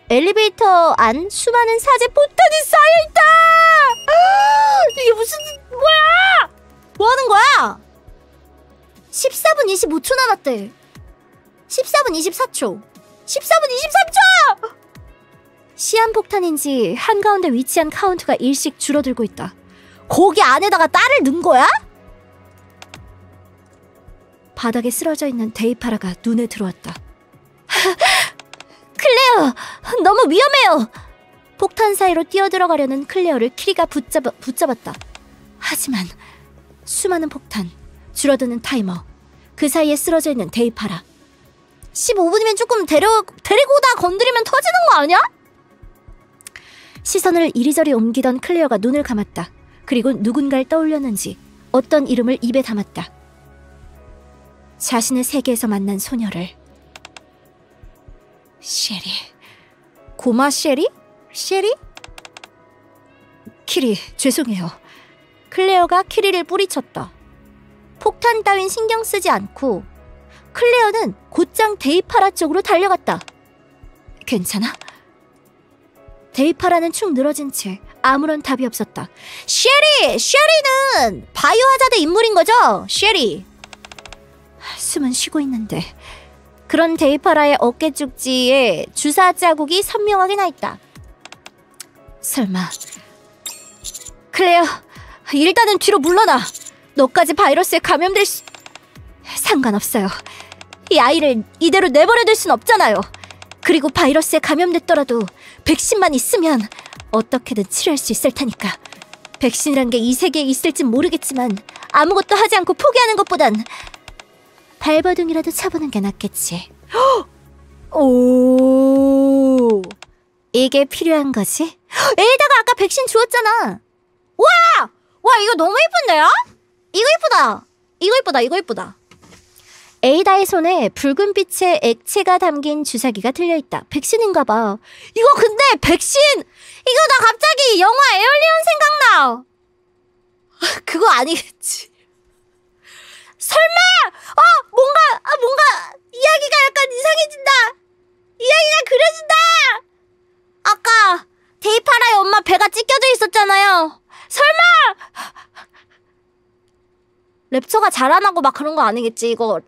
엘리베이터 안 수많은 사제 포탄이 쌓여있다! 이게 무슨... 뭐야! 뭐하는 거야? 14분 25초 남았대. 14분 24초. 14분 23초! 시한폭탄인지 한가운데 위치한 카운트가 일씩 줄어들고 있다. 거기 안에다가 딸을 넣은 거야? 바닥에 쓰러져 있는 데이파라가 눈에 들어왔다. 클레어! 너무 위험해요! 폭탄 사이로 뛰어들어가려는 클레어를 키리가 붙잡았다. 하지만 수많은 폭탄, 줄어드는 타이머, 그 사이에 쓰러져 있는 데이파라. 15분이면 조금 데리고 오다 건드리면 터지는 거 아니야? 시선을 이리저리 옮기던 클레어가 눈을 감았다. 그리고 누군가를 떠올렸는지 어떤 이름을 입에 담았다. 자신의 세계에서 만난 소녀를. 쉐리. 고마 쉐리? 쉐리? 키리, 죄송해요. 클레어가 키리를 뿌리쳤다. 폭탄 따윈 신경 쓰지 않고 클레어는 곧장 데이파라 쪽으로 달려갔다. 괜찮아? 데이파라는 축 늘어진 채 아무런 답이 없었다. 쉐리! 쉐리는 바이오하자드 인물인 거죠? 쉐리. 숨은 쉬고 있는데 그런 데이파라의 어깨 쪽지에 주사 자국이 선명하게 나있다. 설마... 클레어, 일단은 뒤로 물러나. 너까지 바이러스에 감염될 수... 상관없어요. 이 아이를 이대로 내버려둘 순 없잖아요. 그리고 바이러스에 감염됐더라도 백신만 있으면 어떻게든 치료할 수 있을 테니까. 백신이란 게 이 세계에 있을진 모르겠지만 아무것도 하지 않고 포기하는 것보단 발버둥이라도 쳐보는 게 낫겠지. 오, 이게 필요한 거지? 에이다가 아까 백신 주었잖아. 와, 이거 너무 예쁜데요? 이거 예쁘다. 이거 예쁘다. 이거 예쁘다. 에이다의 손에 붉은 빛의 액체가 담긴 주사기가 들려있다. 백신인가봐. 이거 근데 백신! 이거 나 갑자기 영화 에얼리언 생각나! 그거 아니겠지. 설마! 뭔가 이야기가 약간 이상해진다! 이야기가 그려진다! 아까 데이파라의 엄마 배가 찢겨져 있었잖아요. 설마! 랩처가 자라나고 막 그런 거 아니겠지, 이거.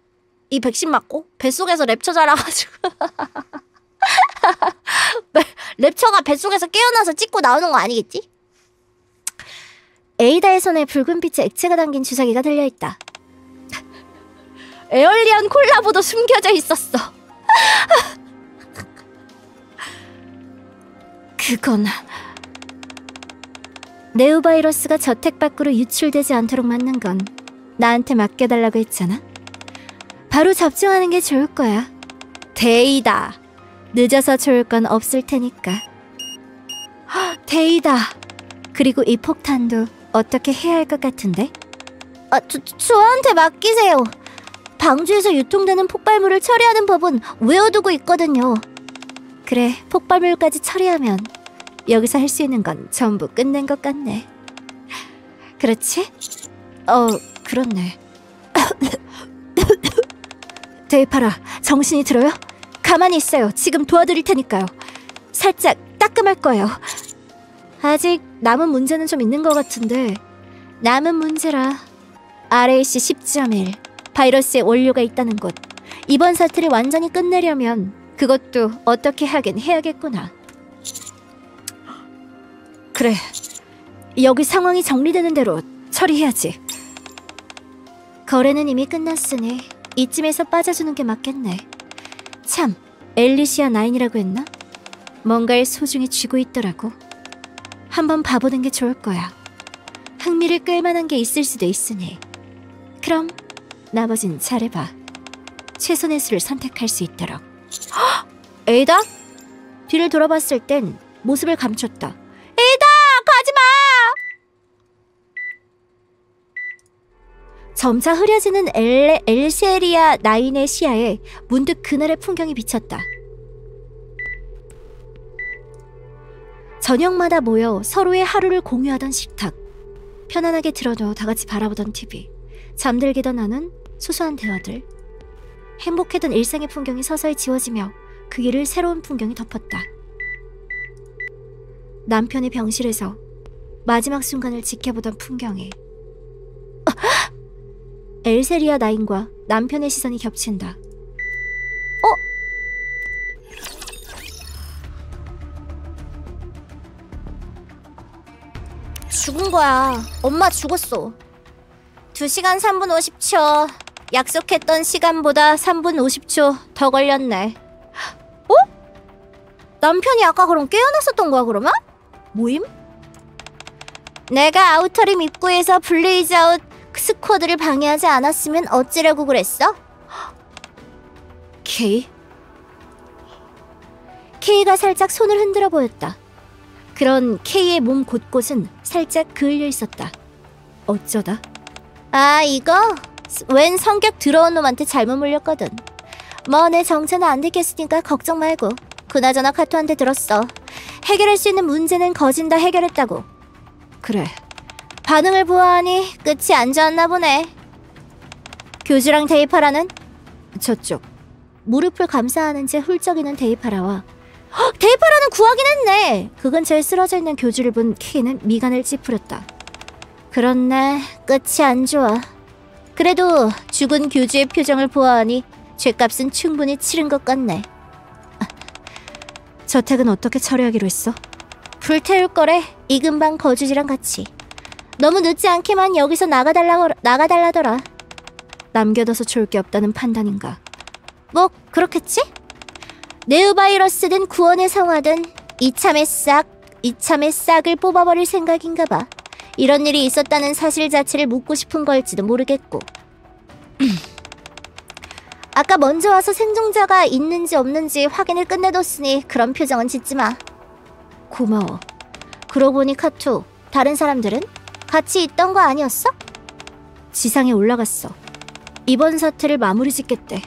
이 백신 맞고 뱃속에서 랩처 자라가지고 랩처가 뱃속에서 깨어나서 찍고 나오는 거 아니겠지? 에이다의 손에 붉은 빛의 액체가 담긴 주사기가 들려있다. 에얼리언 콜라보도 숨겨져 있었어. 그건 네오바이러스가 저택 밖으로 유출되지 않도록 막는 건 나한테 맡겨달라고 했잖아. 바로 접종하는 게 좋을 거야. 데이다. 늦어서 좋을 건 없을 테니까. 데이다. 그리고 이 폭탄도 어떻게 해야 할 것 같은데? 저한테 맡기세요. 방주에서 유통되는 폭발물을 처리하는 법은 외워두고 있거든요. 그래, 폭발물까지 처리하면 여기서 할 수 있는 건 전부 끝낸 것 같네. 그렇지? 그렇네. 데이파라, 정신이 들어요? 가만히 있어요. 지금 도와드릴 테니까요. 살짝 따끔할 거예요. 아직 남은 문제는 좀 있는 것 같은데. 남은 문제라. RAC 10.1 바이러스의 원료가 있다는 곳. 이번 사태를 완전히 끝내려면 그것도 어떻게 하긴 해야겠구나. 그래, 여기 상황이 정리되는 대로 처리해야지. 거래는 이미 끝났으니 이쯤에서 빠져주는 게 맞겠네. 참, 엘리시아 9이라고 했나? 뭔가를 소중히 쥐고 있더라고. 한번 봐보는 게 좋을 거야. 흥미를 끌만한 게 있을 수도 있으니. 그럼 나머진 잘해봐. 최선의 수를 선택할 수 있도록. 헉! 에이다? 뒤를 돌아봤을 땐 모습을 감췄다. 에이다! 가지마! 점차 흐려지는 엘세리아 9의 시야에 문득 그날의 풍경이 비쳤다. 저녁마다 모여 서로의 하루를 공유하던 식탁. 편안하게 틀어놓아 다같이 바라보던 TV. 잠들기던 나는 소소한 대화들. 행복했던 일상의 풍경이 서서히 지워지며 그 길을 새로운 풍경이 덮었다. 남편의 병실에서 마지막 순간을 지켜보던 풍경이. 엘세리아 9과 남편의 시선이 겹친다. 죽은 거야. 엄마 죽었어. 2시간 3분 50초. 약속했던 시간보다 3분 50초 더 걸렸네. 남편이 아까 그럼 깨어났었던 거야 그러면? 모임? 내가 아우터림 입구에서 블레이즈 아웃 스쿼드를 방해하지 않았으면 어찌라고 그랬어? K가 살짝 손을 흔들어 보였다. 그런 K의 몸 곳곳은 살짝 그을려 있었다. 어쩌다? 아, 이거 웬 성격 들어온 놈한테 잘못 물렸거든. 뭐 내 정체는 안 들켰으니까 걱정 말고. 그나저나 카토한테 들었어. 해결할 수 있는 문제는 거진 다 해결했다고. 그래. 반응을 보아하니 끝이 안 좋았나 보네. 교주랑 데이파라는? 저쪽. 무릎을 감싸하는 채 훌쩍이는 데이파라와 데이파라는 구하긴 했네. 그 근처에 쓰러져 있는 교주를 본 K는 미간을 찌푸렸다. 그렇네. 끝이 안 좋아. 그래도 죽은 교주의 표정을 보아하니 죗값은 충분히 치른 것 같네. 저택은 어떻게 처리하기로 했어? 불태울 거래. 이 근방 거주지랑 같이. 너무 늦지 않게만 여기서 나가달라더라. 남겨둬서 좋을 게 없다는 판단인가? 뭐 그렇겠지? 네오바이러스든 구원의 성화든 이참에 싹을 뽑아버릴 생각인가 봐. 이런 일이 있었다는 사실 자체를 묻고 싶은 걸지도 모르겠고. 아까 먼저 와서 생존자가 있는지 없는지 확인을 끝내뒀으니 그런 표정은 짓지 마. 고마워. 그러고 보니 카투, 다른 사람들은? 같이 있던 거 아니었어? 지상에 올라갔어. 이번 사태를 마무리 짓겠대.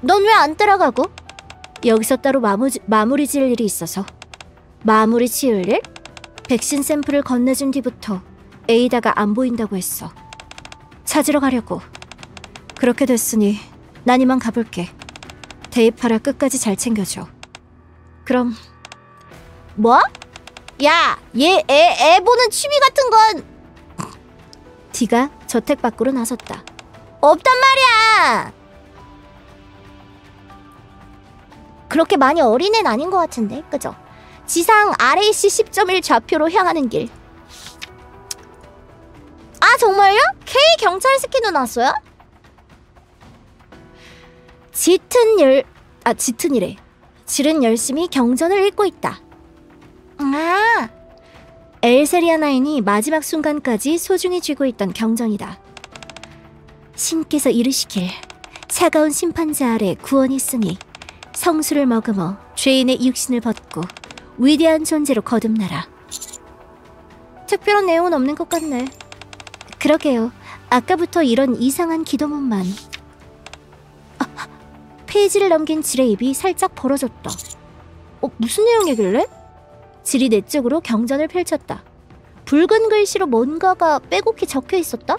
넌 왜 안 따라가고? 여기서 따로 마무리 지을 일이 있어서. 마무리 지을 일? 백신 샘플을 건네준 뒤부터 에이다가 안 보인다고 했어. 찾으러 가려고. 그렇게 됐으니 난 이만 가볼게. 데이파라 끝까지 잘 챙겨줘. 그럼. 뭐? 야, 얘 애 보는 취미 같은 건. D가 저택 밖으로 나섰다. 없단 말이야. 그렇게 많이 어린 애는 아닌 것 같은데, 그죠? 지상 RAC 10.1 좌표로 향하는 길. 아, 정말요? K 경찰 스키도 났어요? 짙은이래. 질은 열심히 경전을 읽고 있다. 아, 엘세리아 9이 마지막 순간까지 소중히 쥐고 있던 경전이다. 신께서 이르시길 차가운 심판자 아래 구원이 있으니 성수를 머금어 죄인의 육신을 벗고 위대한 존재로 거듭나라. 특별한 내용은 없는 것 같네. 그러게요. 아까부터 이런 이상한 기도문만. 페이지를 넘긴 질의 입이 살짝 벌어졌다. 무슨 내용이길래? 질이 내 쪽으로 경전을 펼쳤다. 붉은 글씨로 뭔가가 빼곡히 적혀 있었다?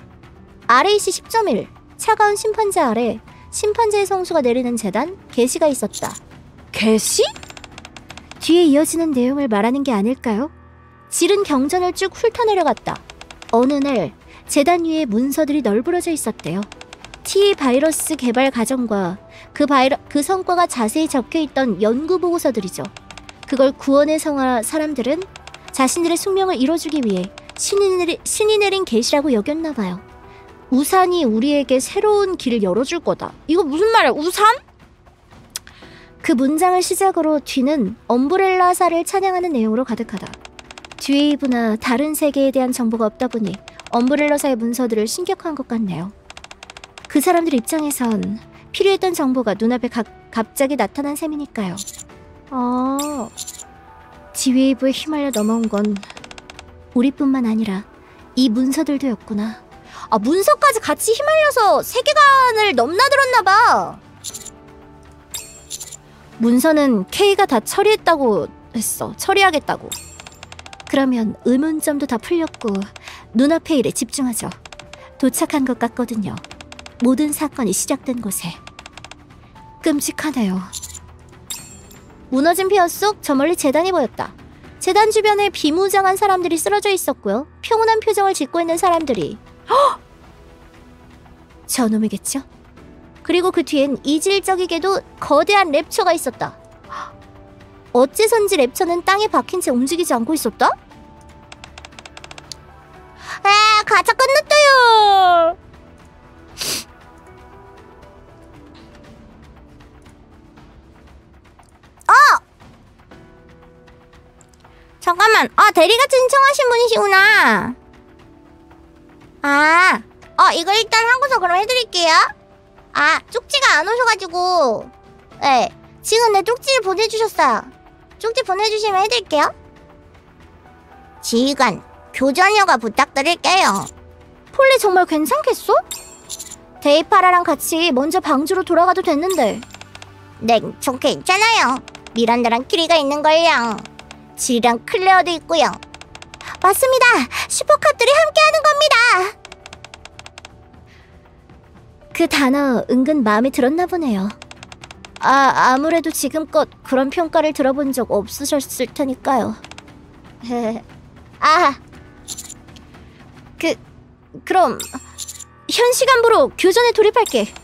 RAC 10.1 차가운 심판제 아래 심판제의 성수가 내리는 재단 게시가 있었다. 개시? 뒤에 이어지는 내용을 말하는 게 아닐까요? 질은 경전을 쭉 훑어내려갔다. 어느 날 재단 위에 문서들이 널브러져 있었대요. T 바이러스 개발 과정과 그 성과가 자세히 적혀있던 연구 보고서들이죠. 그걸 구원의 성화 사람들은 자신들의 숙명을 이뤄주기 위해 신이 내린 계시라고 여겼나봐요. 우산이 우리에게 새로운 길을 열어줄 거다. 이거 무슨 말이야? 우산? 그 문장을 시작으로 뒤는 엄브렐라사를 찬양하는 내용으로 가득하다. 듀웨이브나 다른 세계에 대한 정보가 없다 보니 엄브렐라사의 문서들을 신격화한 것 같네요. 그 사람들 입장에선 필요했던 정보가 눈앞에 갑자기 나타난 셈이니까요. 듀웨이브에 휘말려 넘어온 건 우리뿐만 아니라 이 문서들도였구나. 문서까지 같이 휘말려서 세계관을 넘나들었나봐. 문서는 K가 다 처리했다고 했어. 처리하겠다고. 그러면 의문점도 다 풀렸고 눈앞의 일에 집중하죠. 도착한 것 같거든요. 모든 사건이 시작된 곳에. 끔찍하네요. 무너진 폐허 속 저 멀리 재단이 보였다. 재단 주변에 비무장한 사람들이 쓰러져 있었고요. 평온한 표정을 짓고 있는 사람들이. 저놈이겠죠? 그리고 그 뒤엔 이질적이게도 거대한 랩처가 있었다. 어째선지 랩처는 땅에 박힌 채 움직이지 않고 있었다? 가차 끝났어요. 잠깐만. 대리같이 신청하신 분이시구나. 이거 일단 하고서 그럼 해드릴게요. 쪽지가 안 오셔가지고. 네, 지금 내 쪽지를 보내주셨어요. 쪽지 보내주시면 해드릴게요. 지휘관, 교전여가 부탁드릴게요. 폴리 정말 괜찮겠어? 데이파라랑 같이 먼저 방주로 돌아가도 됐는데. 네, 전 괜찮아요. 미란다랑 키리가 있는걸요. 지랑 클레어도 있고요. 맞습니다. 슈퍼캅들이 함께하는 겁니다. 그 단어 은근 마음에 들었나 보네요. 아무래도 지금껏 그런 평가를 들어본 적 없으셨을 테니까요. 그럼 현 시간부로 교전에 돌입할게.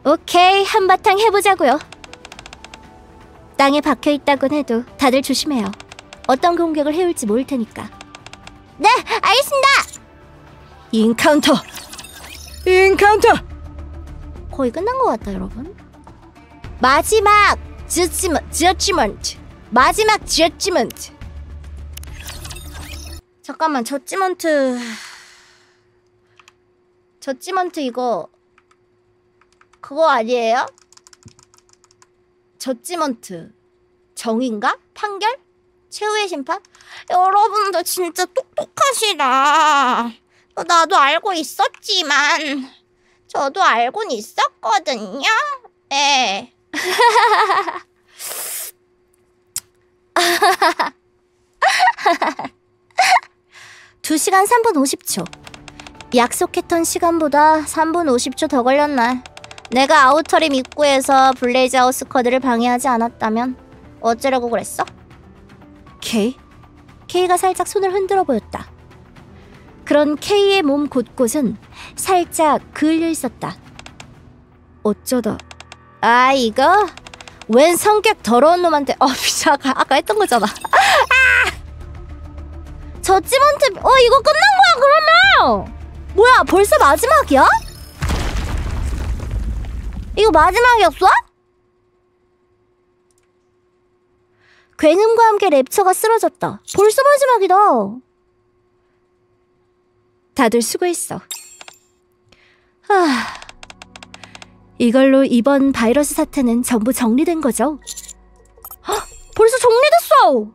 오케이, 한바탕 해보자고요. 땅에 박혀있다곤 해도 다들 조심해요. 어떤 공격을 해올지 모를 테니까. 네, 알겠습니다. 인카운터! 거의 끝난 것 같다, 여러분. 마지막 저지먼트. 마지막 저지먼트. 잠깐만, 저지먼트 이거 그거 아니에요? 저지먼트 정인가? 판결? 최후의 심판? 여러분들 진짜 똑똑하시다. 나도 알고 있었지만 저도 알고는 있었거든요. 예. 2시간 3분 50초. 약속했던 시간보다 3분 50초 더 걸렸네. 내가 아우터림 입구에서 블레이즈아웃 스쿼드를 방해하지 않았다면 어쩌려고 그랬어? K가 살짝 손을 흔들어 보였다. 그런 K의 몸 곳곳은 살짝 그을려 있었다. 어쩌다. 이거? 웬 성격 더러운 놈한테. 아까 했던 거잖아. 저지먼트. 이거 끝난 거야 그러면. 뭐야, 벌써 마지막이야? 이거 마지막이었어? 굉음과 함께 랩처가 쓰러졌다. 벌써 마지막이다. 다들 수고했어. 이걸로 이번 바이러스 사태는 전부 정리된 거죠? 벌써 정리됐어!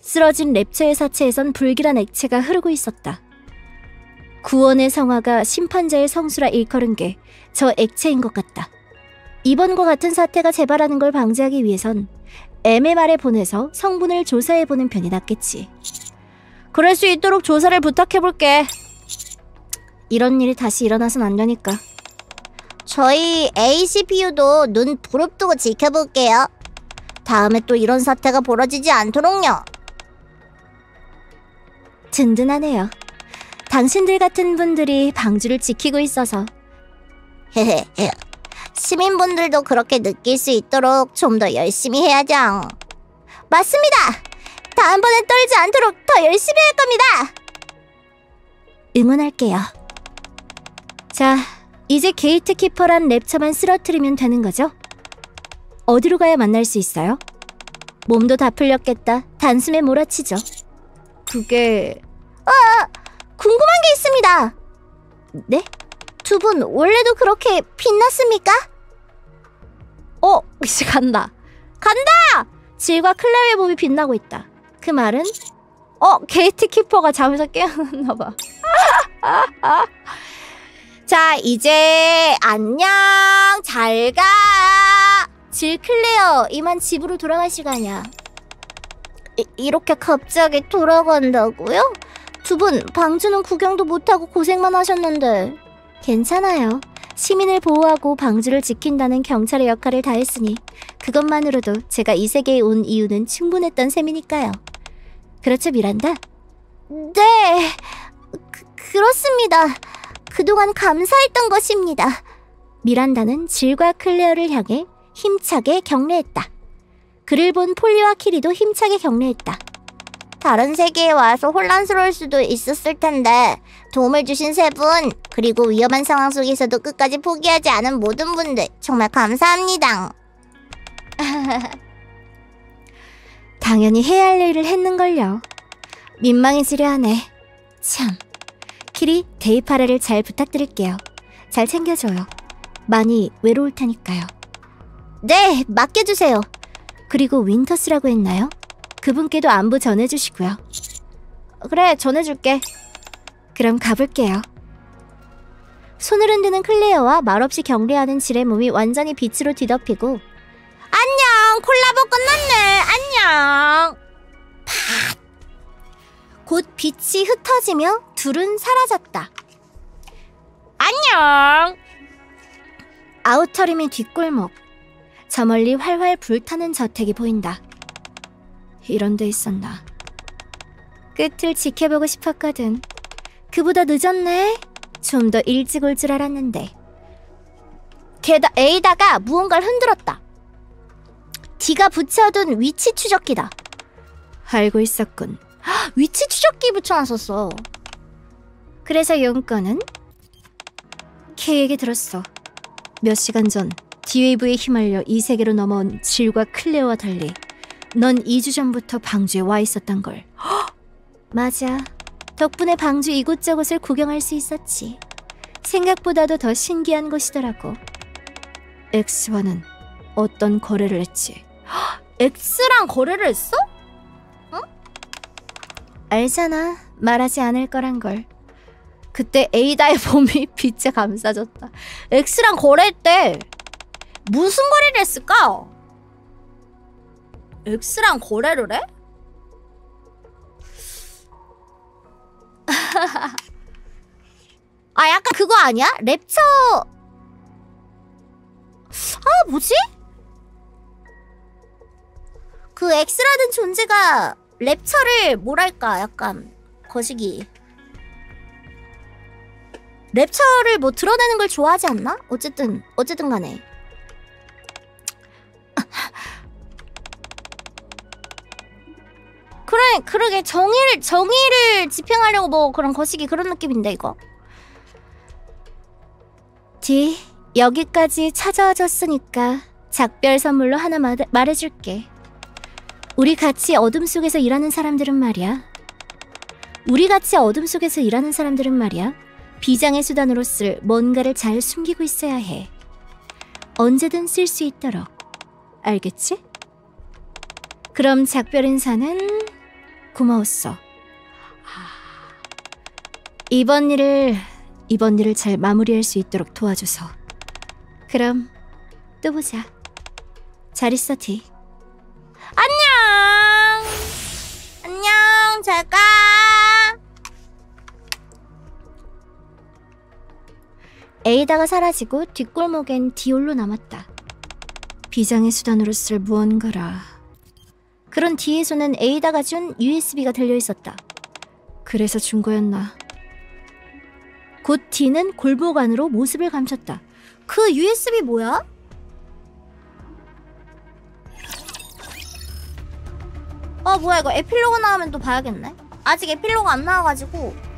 쓰러진 랩처의 사체에선 불길한 액체가 흐르고 있었다. 구원의 성화가 심판자의 성수라 일컬은 게 저 액체인 것 같다. 이번과 같은 사태가 재발하는 걸 방지하기 위해선 MMR에 보내서 성분을 조사해보는 편이 낫겠지. 그럴 수 있도록 조사를 부탁해볼게. 이런 일이 다시 일어나선 안 되니까. 저희 ACPU도 눈 부릅뜨고 지켜볼게요. 다음에 또 이런 사태가 벌어지지 않도록요. 든든하네요. 당신들 같은 분들이 방주를 지키고 있어서. 시민분들도 그렇게 느낄 수 있도록 좀 더 열심히 해야죠. 맞습니다. 다음번엔 떨지 않도록 더 열심히 할 겁니다. 응원할게요. 자, 이제 게이트키퍼란 랩처만 쓰러뜨리면 되는 거죠? 어디로 가야 만날 수 있어요? 몸도 다 풀렸겠다. 단숨에 몰아치죠. 그게... 궁금한 게 있습니다. 네? 두 분 원래도 그렇게 빛났습니까? 이제 간다. 간다! 질과 클레어의 몸이 빛나고 있다. 그 말은? 게이트키퍼가 잠에서 깨어났나봐. 자, 이제 안녕. 잘 가. 질 클레어, 이만 집으로 돌아갈 시간이야. 이렇게 갑자기 돌아간다고요? 두 분 방주는 구경도 못하고 고생만 하셨는데. 괜찮아요. 시민을 보호하고 방주를 지킨다는 경찰의 역할을 다했으니 그것만으로도 제가 이 세계에 온 이유는 충분했던 셈이니까요. 그렇죠, 미란다? 네, 그렇습니다. 그동안 감사했던 것입니다. 미란다는 질과 클레어를 향해 힘차게 경례했다. 그를 본 폴리와 키리도 힘차게 경례했다. 다른 세계에 와서 혼란스러울 수도 있었을 텐데 도움을 주신 세 분, 그리고 위험한 상황 속에서도 끝까지 포기하지 않은 모든 분들 정말 감사합니다. 당연히 해야 할 일을 했는걸요. 민망해지려 하네. 참. 키리, 데이파라를 잘 부탁드릴게요. 잘 챙겨줘요. 많이 외로울 테니까요. 네, 맡겨주세요. 그리고 윈터스라고 했나요? 그분께도 안부 전해주시고요. 그래, 전해줄게. 그럼 가볼게요. 손을 흔드는 클레어와 말없이 경례하는 질의 몸이 완전히 빛으로 뒤덮이고 안녕, 콜라보 끝났네. 안녕. 곧 빛이 흩어지며 둘은 사라졌다. 안녕. 아우터림의 뒷골목. 저 멀리 활활 불타는 저택이 보인다. 이런 데 있었나. 끝을 지켜보고 싶었거든. 그보다 늦었네. 좀 더 일찍 올 줄 알았는데. 에이다가 무언가를 흔들었다. D가 붙여둔 위치 추적기다. 알고 있었군. 위치 추적기 붙여놨었어. 그래서 용건은? K에게 들었어. 몇 시간 전 디웨이브에 휘말려 이 세계로 넘어온 질과 클레어와 달리 넌 2주 전부터 방주에 와 있었단 걸. 맞아. 덕분에 방주 이곳저곳을 구경할 수 있었지. 생각보다도 더 신기한 곳이더라고. X와는 어떤 거래를 했지? X랑 거래를 했어? 응? 알잖아. 말하지 않을 거란 걸. 그때 에이다의 몸이 빛에 감싸졌다. X랑 거래했대. 무슨 거래를 했을까? X랑 거래를 해? 약간 그거 아니야? 랩처... 뭐지? 그 X라는 존재가 랩처를 뭐랄까 약간 거시기 랩처를 뭐 드러내는 걸 좋아하지 않나? 어쨌든 간에 그러게 정의를 집행하려고 뭐 그런 거시기 그런 느낌인데 이거. D, 여기까지 찾아와 줬으니까 작별 선물로 하나 말해줄게. 우리 같이 어둠 속에서 일하는 사람들은 말이야. 비장의 수단으로 쓸 뭔가를 잘 숨기고 있어야 해. 언제든 쓸 수 있도록. 알겠지? 그럼 작별 인사는 고마웠어. 이번 일을 잘 마무리할 수 있도록 도와줘서. 그럼 또 보자. 잘 있어, 디. 안녕. 잘 가. 에이다가 사라지고 뒷골목엔 디올로 남았다. 비장의 수단으로 쓸 무언가라. 그런 뒤에서는 에이다가 준 USB가 들려있었다. 그래서 준 거였나. 곧 디는 골목 안으로 모습을 감췄다. 그 USB 뭐야? 뭐야 이거 에필로그 나오면 또 봐야겠네. 아직 에필로그 안 나와가지고